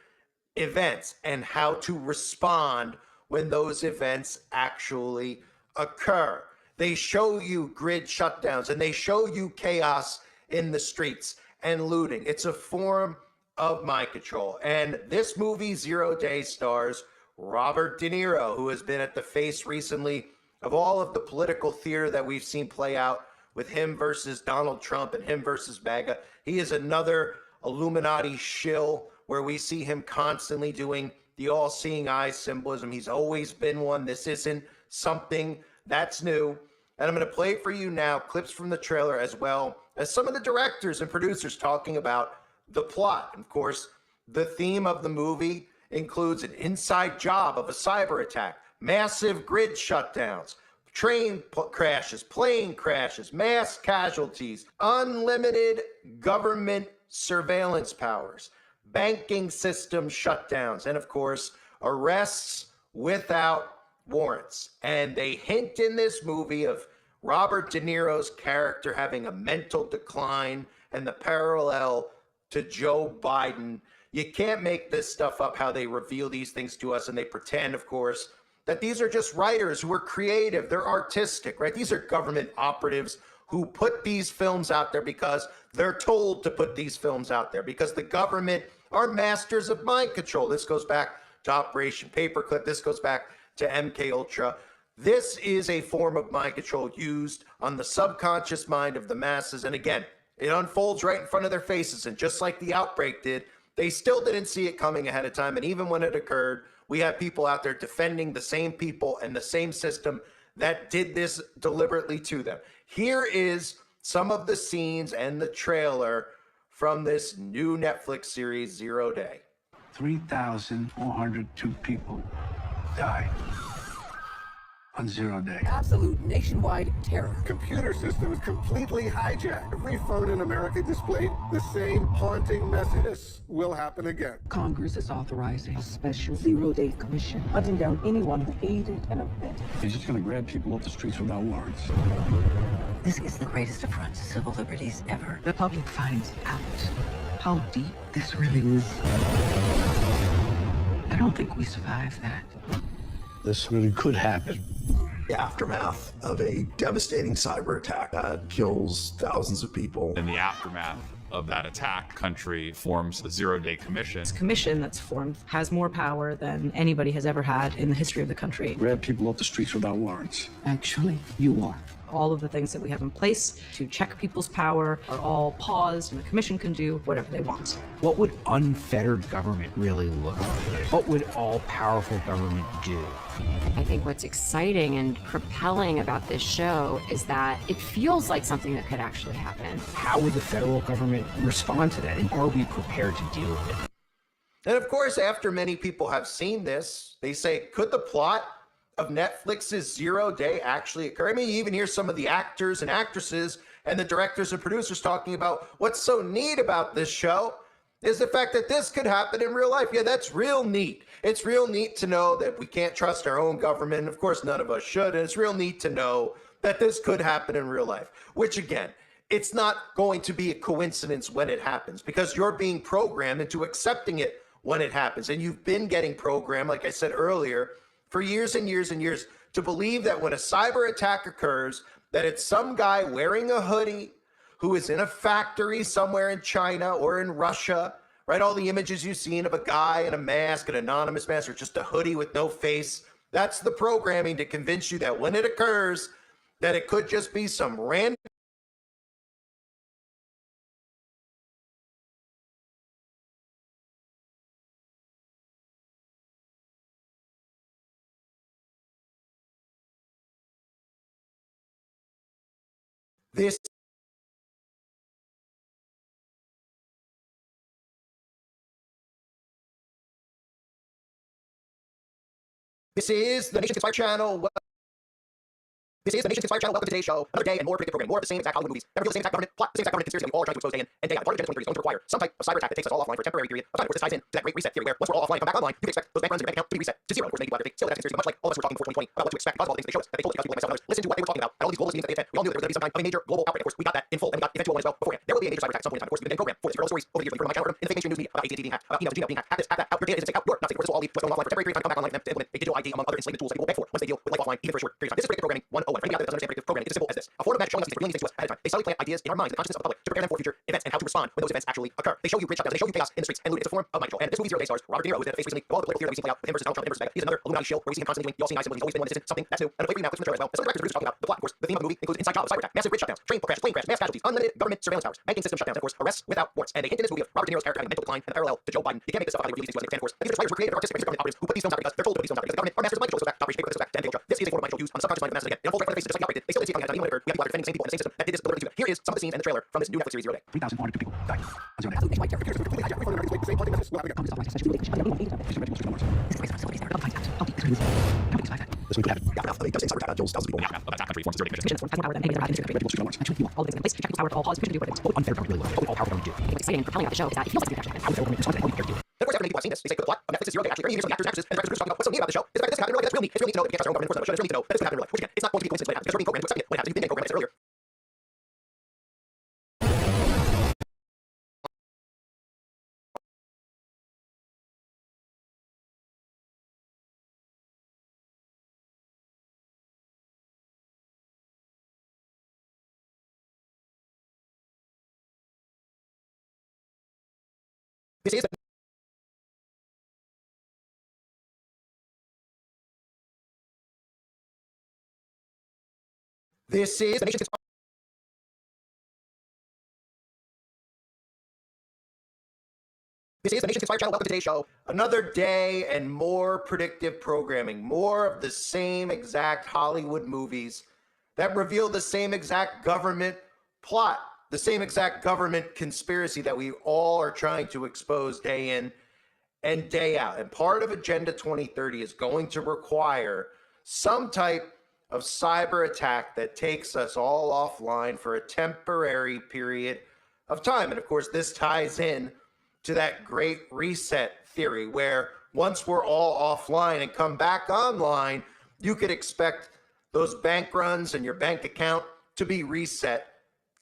events and how to respond when those events actually occur. They show you grid shutdowns and they show you chaos in the streets and looting. It's a form of mind control. And this movie, 0 Day, stars Robert De Niro, who has been at the face recently of all of the political theater that we've seen play out with him versus Donald Trump and him versus MAGA. He is another Illuminati shill where we see him constantly doing the all-seeing eye symbolism. He's always been one. This isn't something that's new. And I'm going to play for you now clips from the trailer as well as some of the directors and producers talking about the plot. And of course, the theme of the movie includes an inside job of a cyber attack, massive grid shutdowns, train crashes, plane crashes, mass casualties, unlimited government surveillance powers, banking system shutdowns, and of course, arrests without warrants. And they hint in this movie of Robert De Niro's character having a mental decline and the parallel to Joe Biden. You can't make this stuff up, how they reveal these things to us, and they pretend, of course, that these are just writers who are creative, they're artistic, right? These are government operatives who put these films out there because they're told to put these films out there, because the government are masters of mind control. This goes back to Operation Paperclip. This goes back to MK Ultra. This is a form of mind control used on the subconscious mind of the masses. And again, it unfolds right in front of their faces. And just like the outbreak did, they still didn't see it coming ahead of time. And even when it occurred, we have people out there defending the same people and the same system that did this deliberately to them. Here is some of the scenes and the trailer from this new Netflix series, 0 Day. 3,402 people died on 0 Day. Absolute nationwide terror. Computer systems completely hijacked. Every phone in America displayed the same haunting message. This will happen again. Congress is authorizing a special 0 Day commission, hunting down anyone who aided and abetted. He's just gonna grab people off the streets without warrants. This is the greatest affront to civil liberties ever. The public finds out how deep this really is. I don't think we survive that. This really could happen. The aftermath of a devastating cyber attack that kills thousands of people. In the aftermath of that attack, country forms a zero-day commission. This commission that's formed has more power than anybody has ever had in the history of the country. Grab people off the streets without warrants. Actually, you are. All of the things that we have in place to check people's power are all paused, and the commission can do whatever they want. What would unfettered government really look like? What would all-powerful government do? I think what's exciting and propelling about this show is that it feels like something that could actually happen. How would the federal government respond to that? And are we prepared to deal with it? And of course, after many people have seen this, they say, could the plot of Netflix's Zero Day actually occur? I mean, you even hear some of the actors and actresses and the directors and producers talking about what's so neat about this show is the fact that this could happen in real life. Yeah, that's real neat. It's real neat to know that we can't trust our own government. Of course, none of us should. And it's real neat to know that this could happen in real life, which again, it's not going to be a coincidence when it happens because you're being programmed into accepting it when it happens. And you've been getting programmed, like I said earlier, for years and years and years to believe that when a cyber attack occurs, that it's some guy wearing a hoodie who is in a factory somewhere in China or in Russia, right? All the images you've seen of a guy in a mask, an anonymous mask, or just a hoodie with no face. That's the programming to convince you that when it occurs, that it could just be some random this is the Nation's Inspired Channel. This is the Nation's Inspired Channel. Welcome to today's show. Another day and more predictive programming. More of the same exact Hollywood movies. Never feel the same exact government plot, the same exact government conspiracy that we all are trying to expose day in and day out. Part of Agenda 2030 is going to require some type of cyber attack that takes us all offline for a temporary period of time. Of course, this ties in to that great reset theory where once we're all offline and come back online, you can expect those bank runs in your bank account to be reset to zero. Of course, many people out there think still that's conspiracy, much like all of us were talking before 2020 about what to expect because of all the things that they showed us, that they told us because people like myself and others listen to what they were talking about, and all these global meetings that they attend. We all knew that there was going to be some kind of a major global outbreak. Of course, we got that in full, and we got eventual one as well beforehand. There will be a major cyber attack at some point in time. Of course, we've been programmed for this. You've heard all the stories over the years from my channel in the fake mainstream news media about AT&T being hacked, about emails, Gmail being hacked, hack this, hack that, out your data isn't safe, out your nothing. Of course, this will all leave what's going offline for a temporary period of time, come back online and implement a digital ID among other enslavement tools that people beg for once they deal with life offline, even for a short period of time. This is predictive programming 101. For anybody out there that doesn't understand predictive programming, it's as simple as this. A form of magic showing us these revealing things to us ahead of time. They subtly plant ideas in our minds, the consciousness of the public, to prepare them for future events and how to respond when those events actually occur. They show you grid shutdowns, they show you chaos in the streets and loot. It's a form of mind control. And this movie Zero Day stars Robert De Niro, who's been at a face recently of all the political theory that we've seen play out with him versus Donald Trump, him versus MAGA. He's another Illuminati shill where we see him constantly doing the all-seeing eyes symbol. He's always been one. This isn't something that's new. And a flavor now puts from the trailer as well. And some of the directors and producers talking about the plot. Of course, the theme of the movie includes inside job, cyber attack, massive grid shutdowns, train crashes, plane crashes, mass casualties, unlimited government surveillance powers, banking system shutdowns, and of course, arrests without warrants. And they hint in this movie of Robert De Niro's character having mental decline and a parallel to Joe Biden. You can't make this stuff up how they release these to us. And of course, these are writers who created artistic government operatives who put these films out because they're told to put these films out because the government are masters of mind control. So that operation paper this is back to NPO. This is a form of mind control used on the subconscious mind of the masses again. It unfolds right in front of their faces just like the operated. They still didn't see it coming. Even when it occurred, we have people out there defending the same people in the same system that did this deliberately to them. Here is some of the scenes and the trailer from this new Netflix series Zero Day. 3,402 people died on Zero Day. This would happen. Attack country forms a zero-day commission. Missions form power than any other industry. All the things in place to check people's power to all pause. Commission to do what it is. What unfair government really looks like. What would all power government do? What's exciting and propelling about the show is that it feels like it's actually happening. How would the government respond to that? How would we prepare to do it? Of course, after many people have seen this, they say, the plot of Netflix's Zero Day actually. You hear some of the actors and actresses and directors talking about what's so neat about the show is the fact that this can happen in real life. That's real neat. It's real neat to know that we can't trust our own government. Of course, it's real neat to know that this can happen in real life. Which again, it's not going to be coincidence when it happens because you're being programmed to accept it when it happens. You've been programmed, like I said earlier. This is the nation's This is the Nation's Inspired Channel. Welcome to today's show. Another day and more predictive programming. More of the same exact Hollywood movies that reveal the same exact government plot, the same exact government conspiracy that we all are trying to expose day in and day out. And part of Agenda 2030 is going to require some type of cyber attack that takes us all offline for a temporary period of time. And of course, this ties in to that great reset theory where once we're all offline and come back online, you could expect those bank runs and your bank account to be reset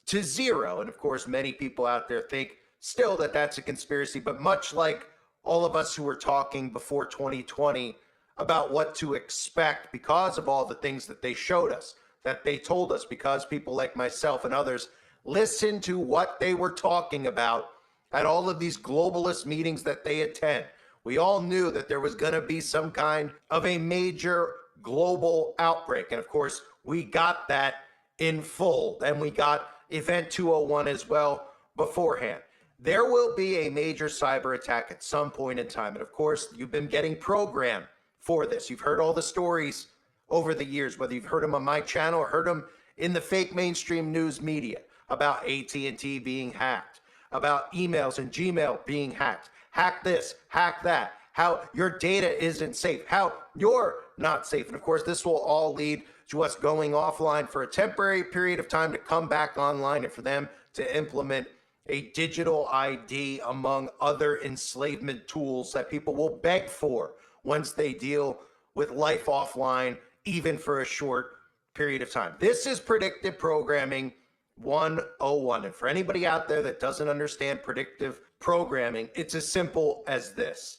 to zero. And of course, many people out there think still that that's a conspiracy, but much like all of us who were talking before 2020 about what to expect because of all the things that they showed us, that they told us, because people like myself and others Listen to what they were talking about at all of these globalist meetings that they attend. We all knew that there was going to be some kind of a major global outbreak. And of course, we got that in full. And we got Event 201 as well beforehand. There will be a major cyber attack at some point in time. And of course, you've been getting programmed for this. You've heard all the stories over the years, whether you've heard them on my channel or heard them in the fake mainstream news media about AT&T being hacked, about emails and Gmail being hacked. Hack this, hack that, how your data isn't safe, how you're not safe. And of course, this will all lead to us going offline for a temporary period of time to come back online and for them to implement a digital ID among other enslavement tools that people will beg for once they deal with life offline, even for a short period of time. This is predictive programming 101. And for anybody out there that doesn't understand predictive programming, it's as simple as this.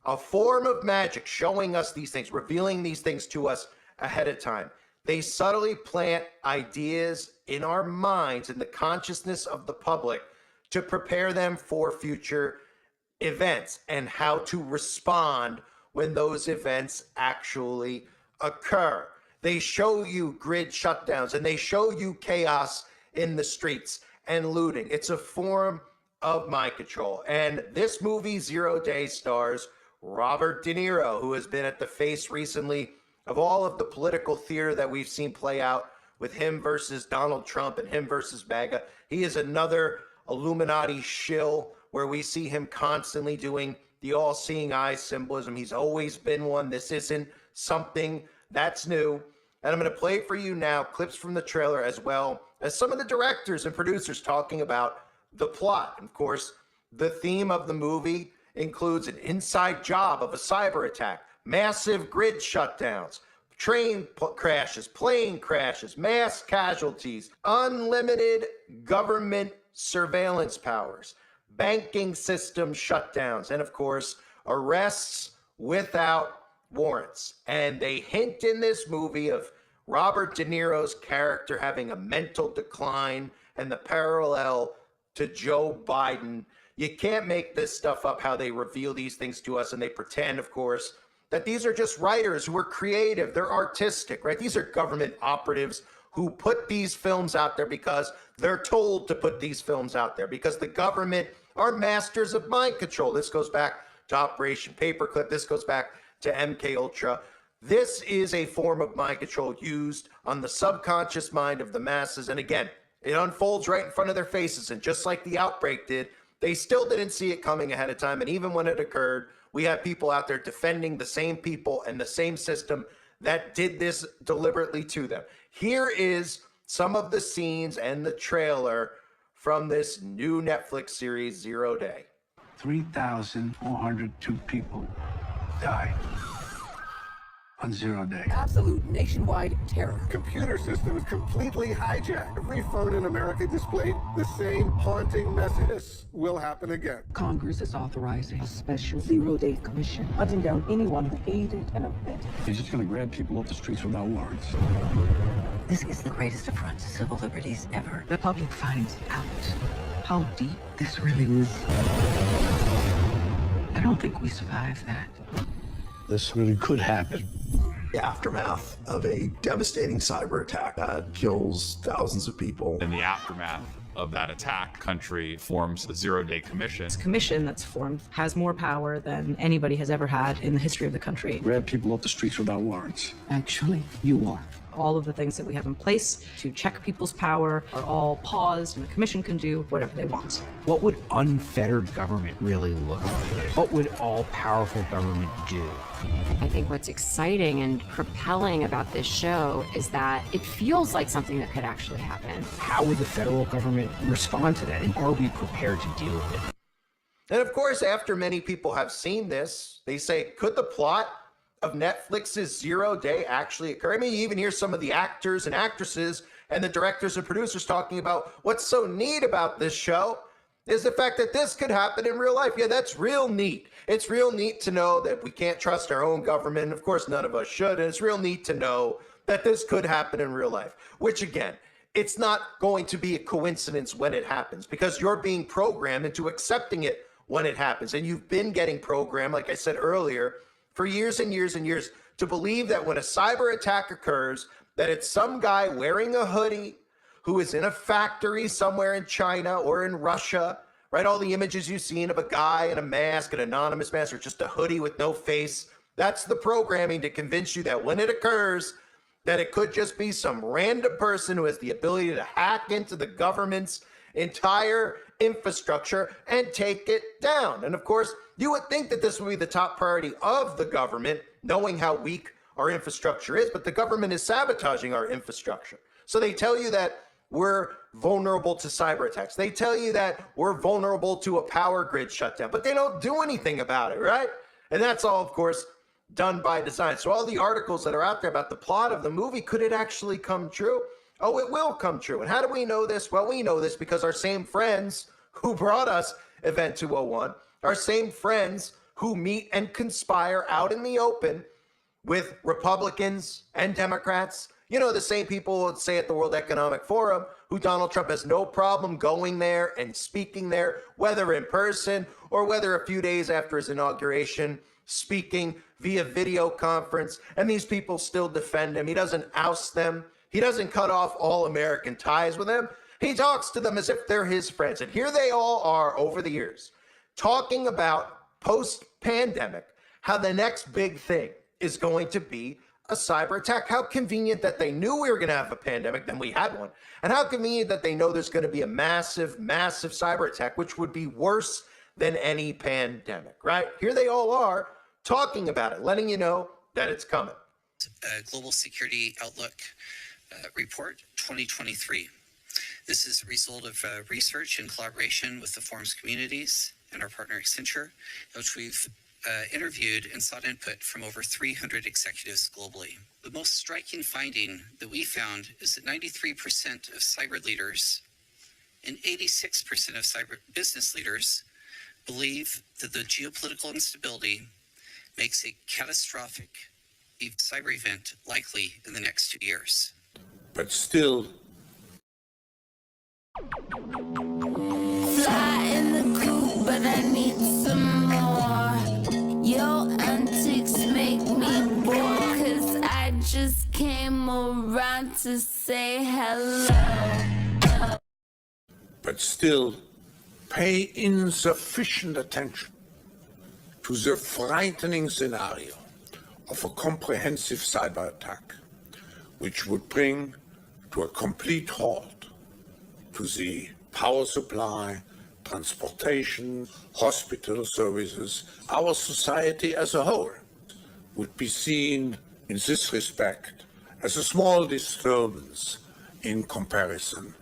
A form of magic showing us these things, revealing these things to us ahead of time. They subtly plant ideas in our minds, in the consciousness of the public, to prepare them for future events and how to respond when those events actually occur. They show you grid shutdowns and they show you chaos in the streets and looting. It's a form of mind control. And this movie, 0 Day, stars Robert De Niro, who has been at the face recently of all of the political theater that we've seen play out with him versus Donald Trump and him versus MAGA. He is another Illuminati shill where we see him constantly doing the all-seeing eye symbolism. He's always been one. This isn't something that's new. And I'm going to play for you now clips from the trailer as well as some of the directors and producers talking about the plot. And of course, the theme of the movie includes an inside job of a cyber attack, massive grid shutdowns, train crashes, plane crashes, mass casualties, unlimited government surveillance powers, banking system shutdowns, and of course, arrests without warrants. And they hint in this movie of Robert De Niro's character having a mental decline and the parallel to Joe Biden. You can't make this stuff up, how they reveal these things to us, and they pretend, of course, that these are just writers who are creative, they're artistic, right? These are government operatives who put these films out there because they're told to put these films out there, because the government are masters of mind control. This goes back to Operation Paperclip. This goes back to MK Ultra. This is a form of mind control used on the subconscious mind of the masses. And again, it unfolds right in front of their faces. And just like the outbreak did, they still didn't see it coming ahead of time. And even when it occurred, we have people out there defending the same people and the same system that did this deliberately to them. Here is some of the scenes and the trailer from this new Netflix series, 0 Day. 3,402 people died on 0 Day. Absolute nationwide terror. Computer systems completely hijacked. Every phone in America displayed the same haunting message. This will happen again. Congress is authorizing a special 0 Day commission, hunting down anyone who aided and abetted. He's just gonna grab people off the streets without warrants. This is the greatest affront to civil liberties ever. The public finds out how deep this really is. I don't think we survive that. This really could happen. The aftermath of a devastating cyber attack that kills thousands of people. In the aftermath of that attack, country forms the 0 Day Commission. This commission that's formed has more power than anybody has ever had in the history of the country. Grab people off the streets without warrants. Actually, you are. All of the things that we have in place to check people's power are all paused, and the commission can do whatever they want. What would unfettered government really look like? What would all-powerful government do? I think what's exciting and propelling about this show is that it feels like something that could actually happen. How would the federal government respond to that? And are we prepared to deal with it? And of course, after many people have seen this, they say, could the plot of Netflix's 0 Day actually occur? I mean, you even hear some of the actors and actresses and the directors and producers talking about what's so neat about this show is the fact that this could happen in real life. Yeah, that's real neat. It's real neat to know that we can't trust our own government. Of course, none of us should. And it's real neat to know that this could happen in real life, which again, it's not going to be a coincidence when it happens, because you're being programmed into accepting it when it happens. And you've been getting programmed, like I said earlier, for years and years and years to believe that when a cyber attack occurs, that it's some guy wearing a hoodie who is in a factory somewhere in China or in Russia, right? All the images you've seen of a guy in a mask, an anonymous mask, or just a hoodie with no face. That's the programming to convince you that when it occurs, that it could just be some random person who has the ability to hack into the government's entire infrastructure and take it down. And of course, you would think that this would be the top priority of the government, knowing how weak our infrastructure is, but the government is sabotaging our infrastructure. So they tell you that we're vulnerable to cyber attacks. They tell you that we're vulnerable to a power grid shutdown, but they don't do anything about it, right? And that's all, of course, done by design. So all the articles that are out there about the plot of the movie, could it actually come true? Oh, it will come true. And how do we know this? Well, we know this because our same friends who brought us Event 201, our same friends who meet and conspire out in the open with Republicans and Democrats, you know, the same people would say at the World Economic Forum, who Donald Trump has no problem going there and speaking there, whether in person or whether a few days after his inauguration, speaking via video conference, and these people still defend him. He doesn't oust them. He doesn't cut off all American ties with them. He talks to them as if they're his friends. And here they all are over the years talking about post-pandemic, how the next big thing is going to be a cyber attack. How convenient that they knew we were going to have a pandemic, then we had one. And how convenient that they know there's going to be a massive, massive cyber attack, which would be worse than any pandemic, right? Here they all are talking about it, letting you know that it's coming. Global Security Outlook Report 2023. This is a result of research in collaboration with the forums communities and our partner Accenture, which we've interviewed and sought input from over 300 executives globally. The most striking finding that we found is that 93% of cyber leaders and 86% of cyber business leaders believe that the geopolitical instability makes a catastrophic cyber event likely in the next 2 years. But still, fly in the coop, but I need some more. Your antics make me bored, 'cause I just came around to say hello. but still pay insufficient attention to the frightening scenario of a comprehensive cyber attack, which would bring to a complete halt to the power supply, transportation, hospital services. Our society as a whole would be seen in this respect as a small disturbance in comparison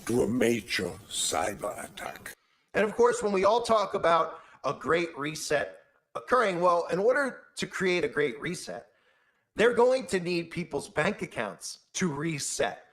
to a major cyber attack. And of course, when we all talk about a great reset occurring, well, in order to create a great reset, they're going to need people's bank accounts to reset,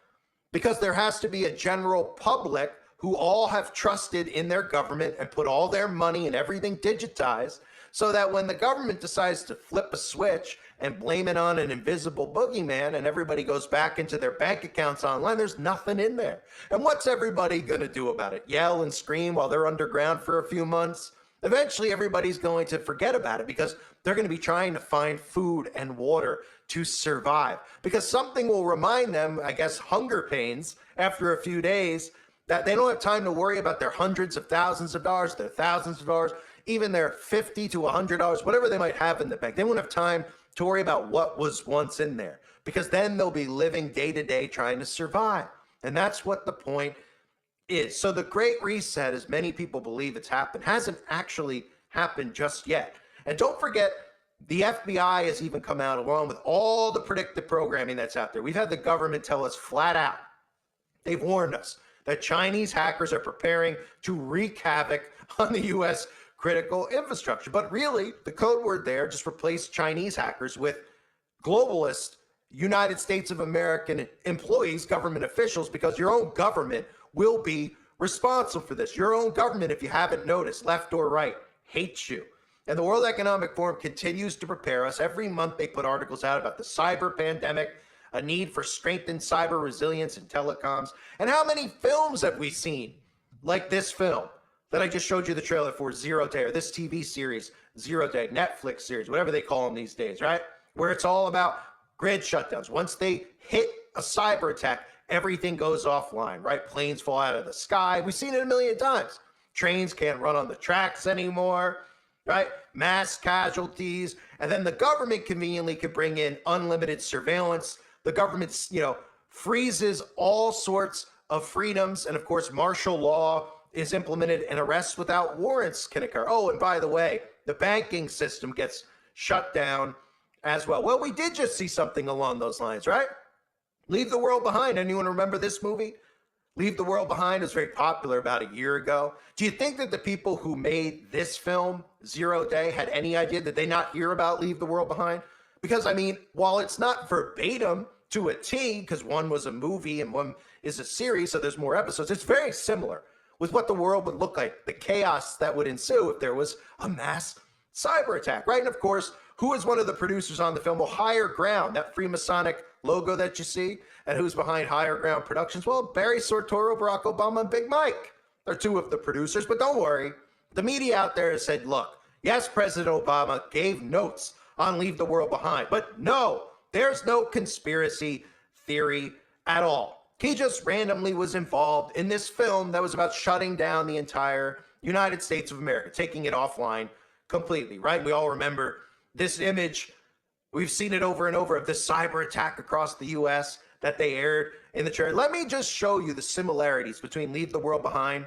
because there has to be a general public who all have trusted in their government and put all their money and everything digitized, so that when the government decides to flip a switch and blame it on an invisible boogeyman and everybody goes back into their bank accounts online, there's nothing in there. And what's everybody going to do about it? Yell and scream while they're underground for a few months? Eventually, everybody's going to forget about it, because they're going to be trying to find food and water to survive, because something will remind them, I guess, hunger pains after a few days, that they don't have time to worry about their hundreds of thousands of dollars, their thousands of dollars, even their $50 to $100, whatever they might have in the bank. They won't have time to worry about what was once in there, because then they'll be living day to day trying to survive. And that's what the point is. So the Great Reset, as many people believe it's happened, hasn't actually happened just yet. And don't forget, the FBI has even come out along with all the predictive programming that's out there. We've had the government tell us flat out, they've warned us that Chinese hackers are preparing to wreak havoc on the U.S. critical infrastructure. But really, the code word there just replaced Chinese hackers with globalist United States of American employees, government officials, because your own government will be responsible for this. Your own government, if you haven't noticed, left or right, hates you. And the World Economic Forum continues to prepare us. Every month they put articles out about the cyber pandemic, a need for strengthened cyber resilience in telecoms. And how many films have we seen like this film that I just showed you the trailer for, Zero Day, or this TV series, Zero Day, Netflix series, whatever they call them these days, right? Where it's all about grid shutdowns. Once they hit a cyber attack, everything goes offline, right? Planes fall out of the sky. We've seen it a million times. Trains can't run on the tracks anymore, right? Mass casualties. And then the government conveniently could bring in unlimited surveillance. The government, freezes all sorts of freedoms. And of course, martial law is implemented and arrests without warrants can occur. Oh, and by the way, the banking system gets shut down as well. Well, we did just see something along those lines, right? Leave the World Behind. Anyone remember this movie? Leave the World Behind was very popular about a year ago. Do you think that the people who made this film, Zero Day, had any idea? Did they not hear about Leave the World Behind? Because, I mean, while it's not verbatim to a T, because one was a movie and one is a series, so there's more episodes, it's very similar with what the world would look like, the chaos that would ensue if there was a mass cyber attack, right? And of course, who is one of the producers on the film? Well, Higher Ground, that Freemasonic logo that you see, and who's behind Higher Ground Productions? Well, Barry Soetoro, Barack Obama, and Big Mike. They're two of the producers, but don't worry. The media out there has said, look, yes, President Obama gave notes on Leave the World Behind, but no, there's no conspiracy theory at all. He just randomly was involved in this film that was about shutting down the entire United States of America, taking it offline completely, right? We all remember this image. We've seen it over and over of this cyber attack across the U.S. that they aired in the trailer. Let me just show you the similarities between Leave the World Behind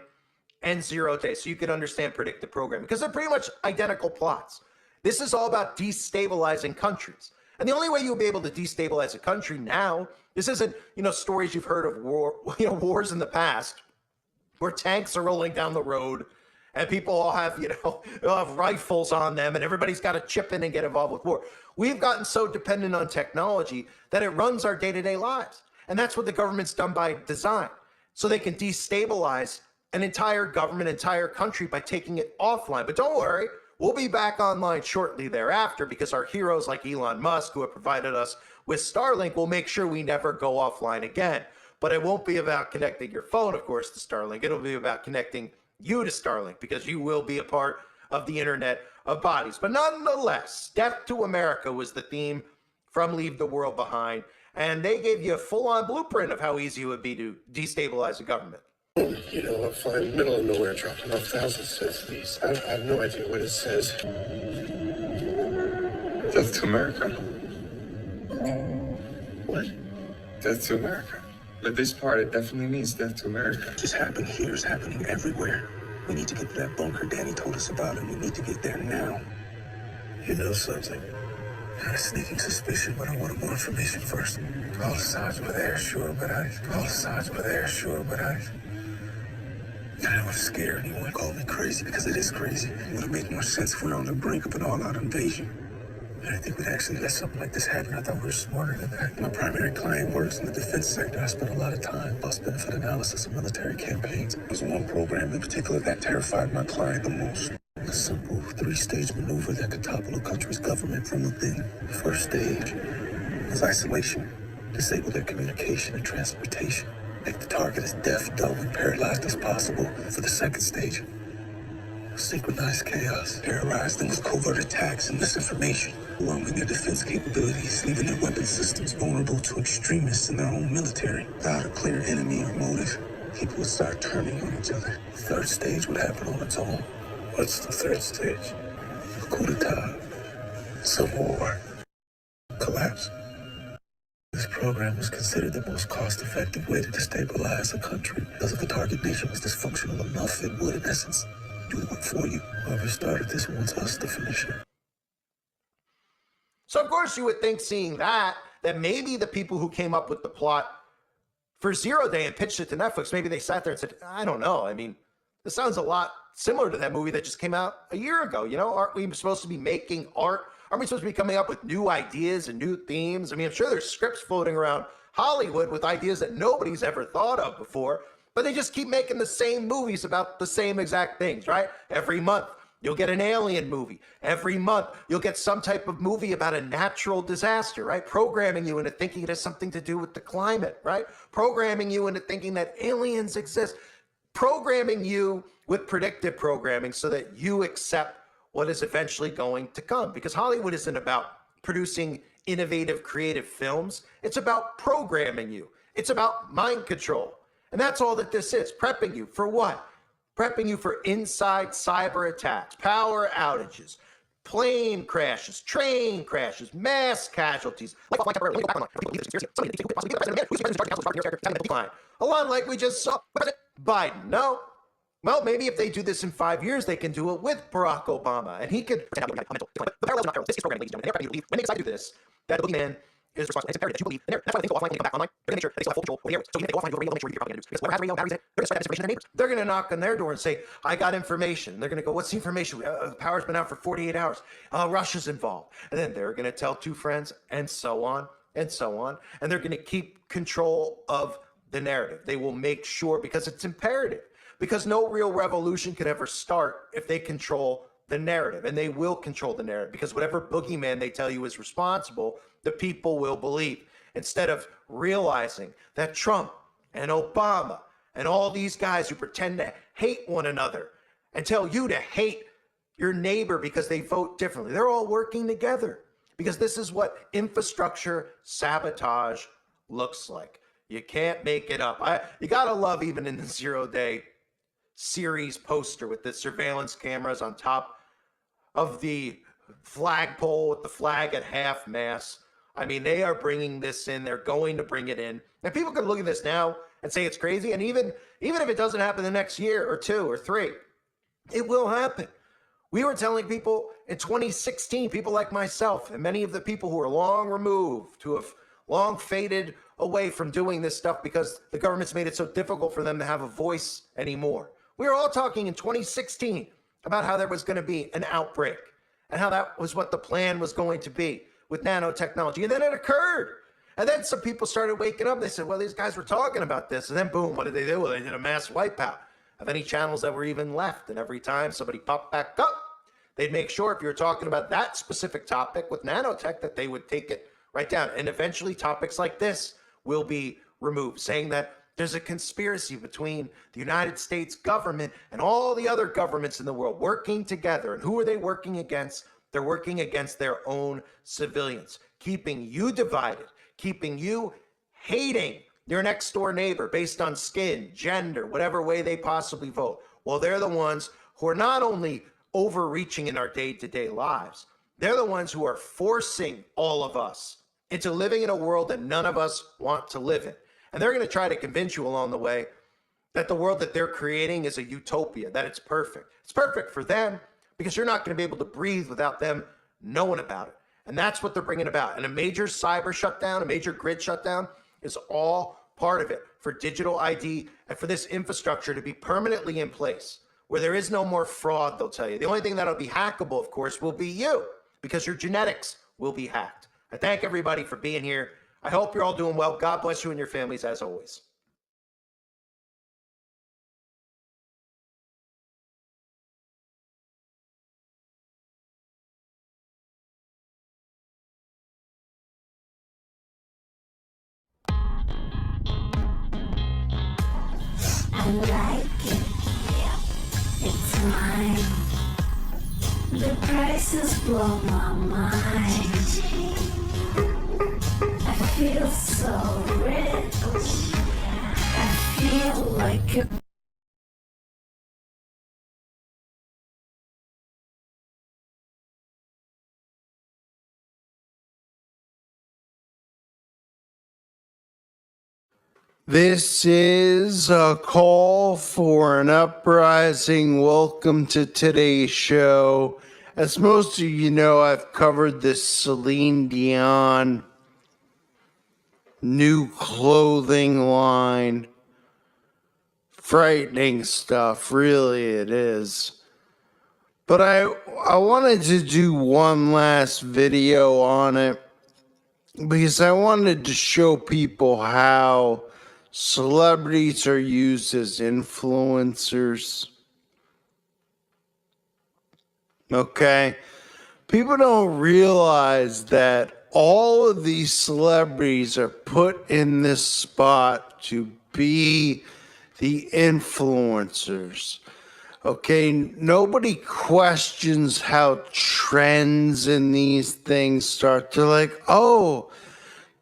and Zero Day so you can understand predictive programming, because they're pretty much identical plots. This is all about destabilizing countries. And the only way you'll be able to destabilize a country now, this isn't, stories you've heard of wars in the past where tanks are rolling down the road and people all have, they'll have rifles on them and everybody's got to chip in and get involved with war. We've gotten so dependent on technology that it runs our day-to-day lives. And that's what the government's done by design. So they can destabilize an entire government, entire country by taking it offline. But don't worry, we'll be back online shortly thereafter because our heroes like Elon Musk, who have provided us with Starlink, will make sure we never go offline again. But it won't be about connecting your phone, of course, to Starlink. It'll be about connecting you to Starlink because you will be a part of the Internet of Bodies. But nonetheless, Death to America was the theme from Leave the World Behind, and they gave you a full-on blueprint of how easy it would be to destabilize a government. I'm flying middle of nowhere, dropping off thousands of these. I have no idea what it says. Death to America. What? Death to America. But this part, it definitely means death to America. It's happening here, it's happening everywhere. We need to get to that bunker Danny told us about, and we need to get there now. You know something? I had a sneaking suspicion, but I wanted more information first. All the signs were there, sure, but I don't want to scare anyone. Call me crazy because it is crazy. It would have made more sense if we were on the brink of an all-out invasion. I didn't think we'd actually let something like this happen. I thought we were smarter than that. My primary client works in the defense sector. I spent a lot of time cost-benefit analysis of military campaigns. There was one program in particular that terrified my client the most. A simple three-stage maneuver that could topple a country's government from within. The first stage was isolation. Disable their communication and transportation. Make the target as deaf, dumb, and paralyzed as possible. For the second stage, synchronized chaos. Terrorize them with covert attacks and misinformation. Overwhelming their defense capabilities, leaving their weapon systems vulnerable to extremists in their own military. Without a clear enemy or motive, people would start turning on each other. The third stage would happen on its own. What's the third stage? A coup d'etat. Civil war. Collapse. This program was considered the most cost-effective way to destabilize a country. Because if the target nation was dysfunctional enough, it would, in essence, do the work for you. Whoever started this wants us to finish it. So, of course, you would think, seeing that maybe the people who came up with the plot for Zero Day and pitched it to Netflix, maybe they sat there and said, I don't know. I mean, this sounds a lot similar to that movie that just came out a year ago. Aren't we supposed to be making art? Aren't we supposed to be coming up with new ideas and new themes? I mean, I'm sure there's scripts floating around Hollywood with ideas that nobody's ever thought of before, but they just keep making the same movies about the same exact things, right? Every month, you'll get an alien movie. Every month, you'll get some type of movie about a natural disaster, right? Programming you into thinking it has something to do with the climate, right? Programming you into thinking that aliens exist. Programming you with predictive programming so that you accept what is eventually going to come. Because Hollywood isn't about producing innovative, creative films. It's about programming you. It's about mind control. And that's all that this is. Prepping you for what? Prepping you for inside cyber attacks, power outages, plane crashes, train crashes, mass casualties. A lot like we just saw Biden. No. Well, maybe if they do this in 5 years, they can do it with Barack Obama, and he could. The parallels are not parallel. This is programming, ladies and gentlemen. And when they decide to do this, that the boogeyman is responsible. It's imperative that you believe in there. That's why they think offline, they come back online. They're going to make sure that they still have full control over the areas. So even if they go offline, they'll make sure you hear propaganda news. Because whoever has radio, now they're going to spread that information to their neighbors. They're going to knock on their door and say, I got information. They're going to go, what's the information? The power's been out for 48 hours. Russia's involved. And then they're going to tell two friends, and so on, and so on. And they're going to keep control of the narrative. They will make sure, because it's imperative. Because no real revolution could ever start if they control the narrative, and they will control the narrative, because whatever boogeyman they tell you is responsible, the people will believe, instead of realizing that Trump and Obama and all these guys who pretend to hate one another and tell you to hate your neighbor because they vote differently. They're all working together, because this is what infrastructure sabotage looks like. You can't make it up. You gotta love, even in the 0-day series poster with the surveillance cameras on top of the flagpole with the flag at half mast. I mean, they are bringing this in. They're going to bring it in. And people can look at this now and say it's crazy. And even if it doesn't happen the next year or 2 or 3, it will happen. We were telling people in 2016, people like myself and many of the people who are long removed, who have long faded away from doing this stuff because the government's made it so difficult for them to have a voice anymore. We were all talking in 2016 about how there was going to be an outbreak and how that was what the plan was going to be with nanotechnology. And then it occurred. And then some people started waking up. They said, well, these guys were talking about this. And then boom, what did they do? Well, they did a mass wipeout of any channels that were even left. And every time somebody popped back up, they'd make sure if you were talking about that specific topic with nanotech that they would take it right down. And eventually topics like this will be removed, saying that there's a conspiracy between the United States government and all the other governments in the world working together. And who are they working against? They're working against their own civilians, keeping you divided, keeping you hating your next door neighbor based on skin, gender, whatever way they possibly vote. Well, they're the ones who are not only overreaching in our day-to-day lives, they're the ones who are forcing all of us into living in a world that none of us want to live in. And they're going to try to convince you along the way that the world that they're creating is a utopia, that it's perfect. It's perfect for them because you're not going to be able to breathe without them knowing about it. And that's what they're bringing about. And a major cyber shutdown, a major grid shutdown is all part of it for digital ID and for this infrastructure to be permanently in place where there is no more fraud, they'll tell you. The only thing that'll be hackable, of course, will be you because your genetics will be hacked. I thank everybody for being here. I hope you're all doing well. God bless you and your families as always. I like it. It's mine. The prices blow my mind. I feel so rich. I feel like a This is a call for an uprising. Welcome to today's show. As most of you know, I've covered this Celine Dion new clothing line. Frightening stuff, really it is. But I wanted to do one last video on it because I wanted to show people how celebrities are used as influencers. Okay? People don't realize that all of these celebrities are put in this spot to be the influencers. Okay, nobody questions how trends in these things start. They're like, oh,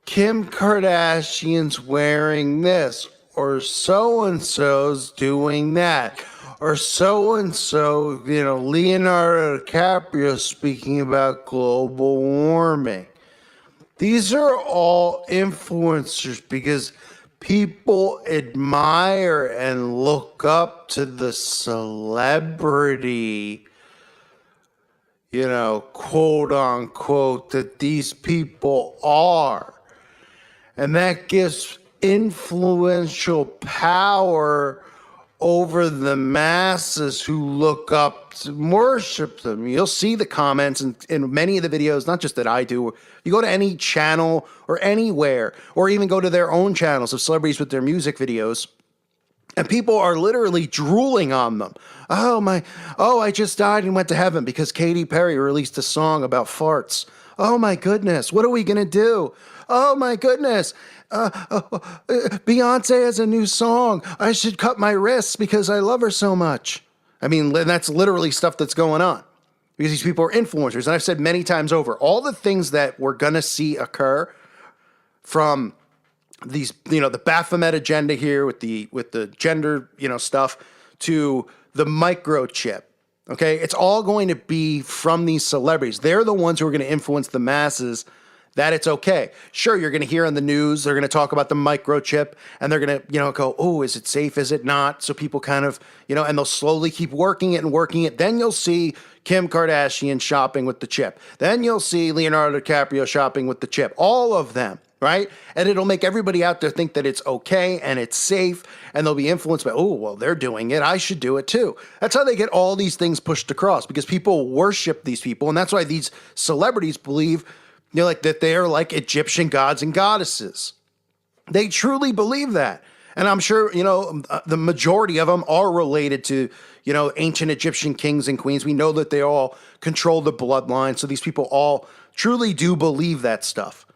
Kim Kardashian's wearing this, or so-and-so's doing that, or so-and-so, Leonardo DiCaprio speaking about global warming. These are all influencers because people admire and look up to the celebrity, quote unquote, that these people are. And that gives influential power over the masses who look up to worship them. You'll see the comments in many of the videos, not just that I do. You go to any channel or anywhere, or even go to their own channels of celebrities with their music videos, and people are literally drooling on them. I just died and went to heaven because Katy Perry released a song about farts. Oh my goodness, what are we gonna do? Oh my goodness, Beyonce has a new song. I should cut my wrists because I love her so much. I mean, that's literally stuff that's going on because these people are influencers. And I've said many times over, all the things that we're going to see occur from these, the Baphomet agenda here with the gender, stuff, to the microchip. Okay. It's all going to be from these celebrities. They're the ones who are going to influence the masses that it's okay. Sure, you're going to hear on the news, they're going to talk about the microchip, and they're going to, go, oh, is it safe? Is it not? So people kind of, and they'll slowly keep working it and working it. Then you'll see Kim Kardashian shopping with the chip. Then you'll see Leonardo DiCaprio shopping with the chip. All of them, right? And it'll make everybody out there think that it's okay and it's safe, and they'll be influenced by, oh, well, they're doing it, I should do it too. That's how they get all these things pushed across, because people worship these people, and that's why these celebrities believe that they are like Egyptian gods and goddesses. They truly believe that. And I'm sure, the majority of them are related to, ancient Egyptian kings and queens. We know that they all control the bloodline. So these people all truly do believe that stuff.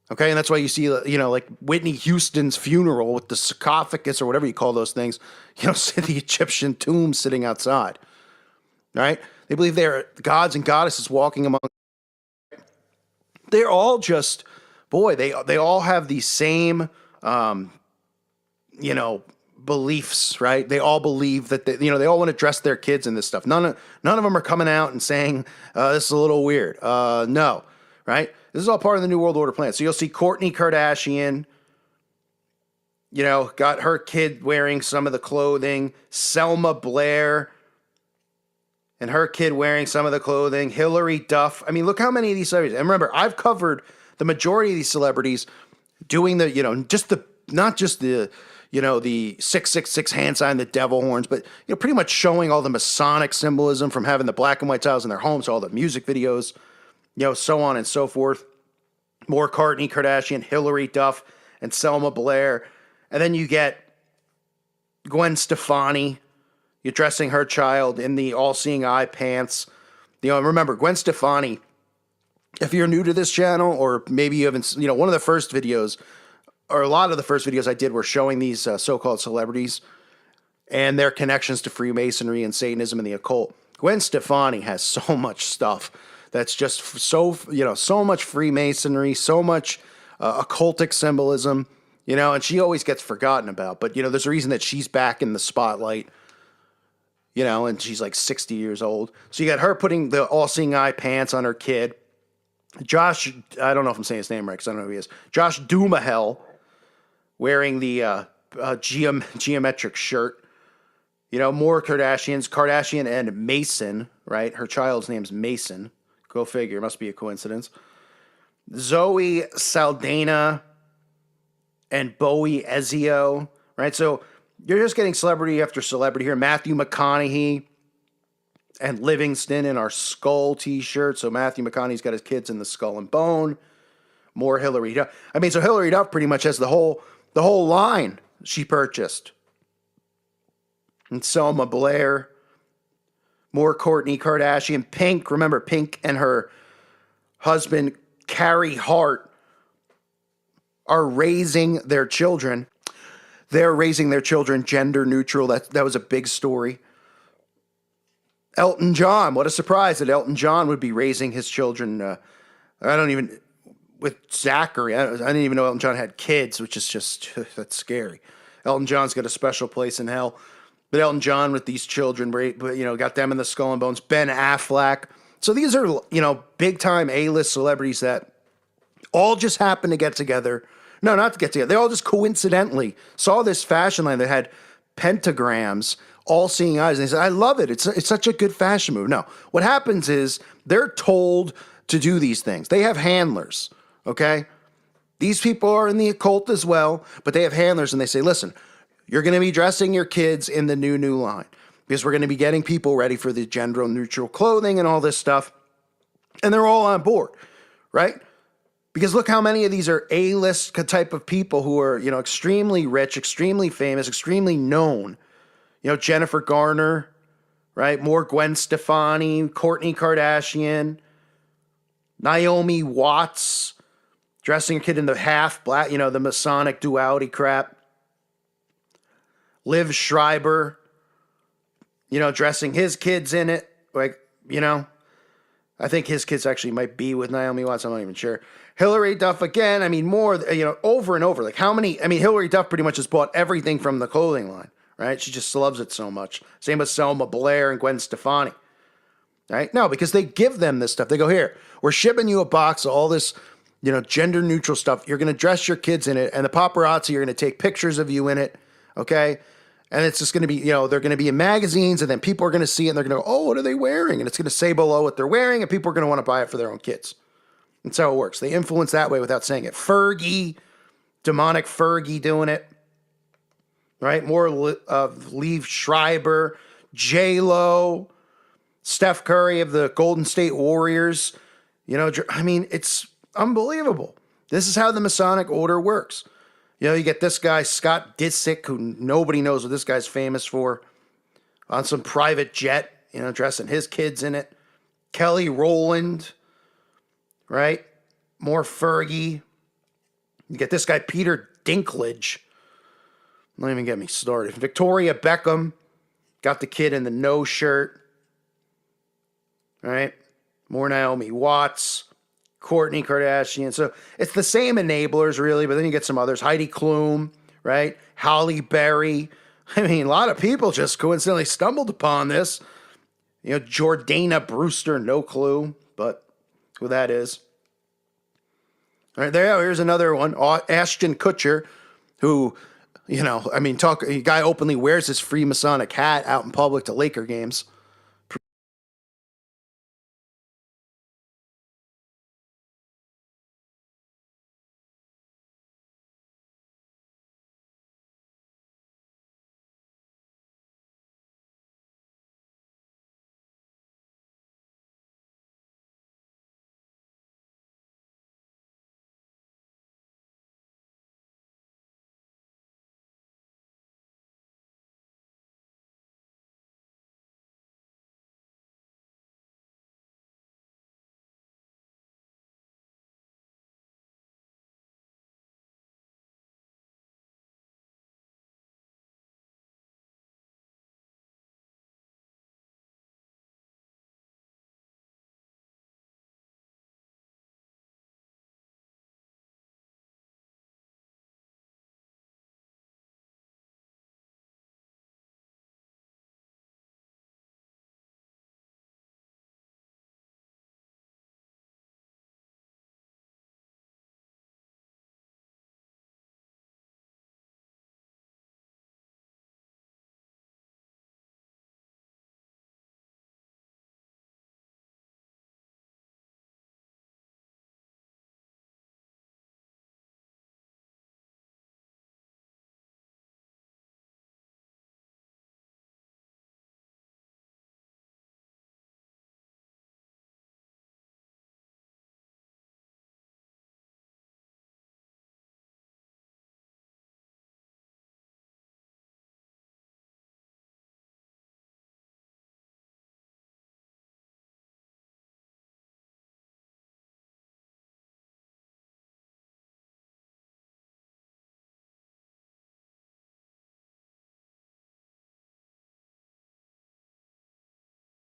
Okay. And that's why you see, like Whitney Houston's funeral with the sarcophagus or whatever you call those things, the Egyptian tomb sitting outside. Right? They believe they're gods and goddesses walking among. They're all just, they all have the same, beliefs, right? They all believe that, they all want to dress their kids in this stuff. None of them are coming out and saying, this is a little weird. No, right? This is all part of the New World Order plan. So you'll see Kourtney Kardashian, got her kid wearing some of the clothing. Selma Blair and her kid wearing some of the clothing. Hillary Duff. I mean, look how many of these celebrities. And remember, I've covered the majority of these celebrities doing the, not just the 666 hand sign, the devil horns, but, pretty much showing all the Masonic symbolism from having the black and white tiles in their homes to all the music videos, so on and so forth. More Kourtney Kardashian, Hillary Duff, and Selma Blair. And then you get Gwen Stefani. You're dressing her child in the all-seeing eye pants. Remember, Gwen Stefani, if you're new to this channel, or maybe you haven't, one of the first videos, or a lot of the first videos I did were showing these so-called celebrities and their connections to Freemasonry and Satanism and the occult. Gwen Stefani has so much stuff that's just so much Freemasonry, so much occultic symbolism, and she always gets forgotten about. But, there's a reason that she's back in the spotlight. And she's like 60 years old. So you got her putting the all-seeing eye pants on her kid. Josh, I don't know if I'm saying his name right because I don't know who he is. Josh Duhamel wearing the geometric shirt. More Kardashians. Kardashian and Mason, right? Her child's name's Mason. Go figure. Must be a coincidence. Zoe Saldana and Bowie Ezio, right? So you're just getting celebrity after celebrity here. Matthew McConaughey and Livingston in our Skull t-shirt. So Matthew McConaughey's got his kids in the Skull and Bone. More Hillary Duff. I mean, so Hillary Duff pretty much has the whole line she purchased. And Selma Blair. More Kourtney Kardashian. Pink, remember Pink and her husband, Carrie Hart, are raising their children. They're raising their children gender neutral. That was a big story. Elton John, what a surprise that Elton John would be raising his children. With Zachary. I didn't even know Elton John had kids, which is just, that's scary. Elton John's got a special place in hell. But Elton John with these children, got them in the Skull and Bones. Ben Affleck. So these are, big time A-list celebrities that all just happen to get together. No, not to get together. They all just coincidentally saw this fashion line that had pentagrams, all seeing eyes. And they said, I love it. It's such a good fashion move. No, what happens is they're told to do these things. They have handlers, okay? These people are in the occult as well, but they have handlers and they say, listen, you're going to be dressing your kids in the new line because we're going to be getting people ready for the gender neutral clothing and all this stuff. And they're all on board, right? Because look how many of these are A-list type of people who are, extremely rich, extremely famous, extremely known. Jennifer Garner, right? More Gwen Stefani, Kourtney Kardashian, Naomi Watts, dressing her kid in the half black, the Masonic duality crap. Liv Schreiber, dressing his kids in it. I think his kids actually might be with Naomi Watts. I'm not even sure. Hillary Duff again. More, over and over. Like how many, Hillary Duff pretty much has bought everything from the clothing line, right? She just loves it so much. Same with Selma Blair and Gwen Stefani, right? No, because they give them this stuff. They go, here, we're shipping you a box of all this, gender neutral stuff. You're going to dress your kids in it. And the paparazzi are going to take pictures of you in it. Okay. And it's just going to be, they're going to be in magazines and then people are going to see it and they're going to go, oh, what are they wearing? And it's going to say below what they're wearing and people are going to want to buy it for their own kids. That's how it works. They influence that way without saying it. Fergie, demonic Fergie doing it, right? More of Liev Schreiber, J-Lo, Steph Curry of the Golden State Warriors. It's unbelievable. This is how the Masonic order works. You get this guy, Scott Disick, who nobody knows what this guy's famous for, on some private jet, dressing his kids in it. Kelly Rowland, right? More Fergie. You get this guy, Peter Dinklage. Don't even get me started. Victoria Beckham got the kid in the no shirt. Right? More Naomi Watts. Kourtney Kardashian. So it's the same enablers, really, but then you get some others. Heidi Klum, right? Halle Berry. A lot of people just coincidentally stumbled upon this. Jordana Brewster, no clue, but who that is. All right, here's another one. Ashton Kutcher, who, a guy openly wears his Freemasonic hat out in public to Laker games.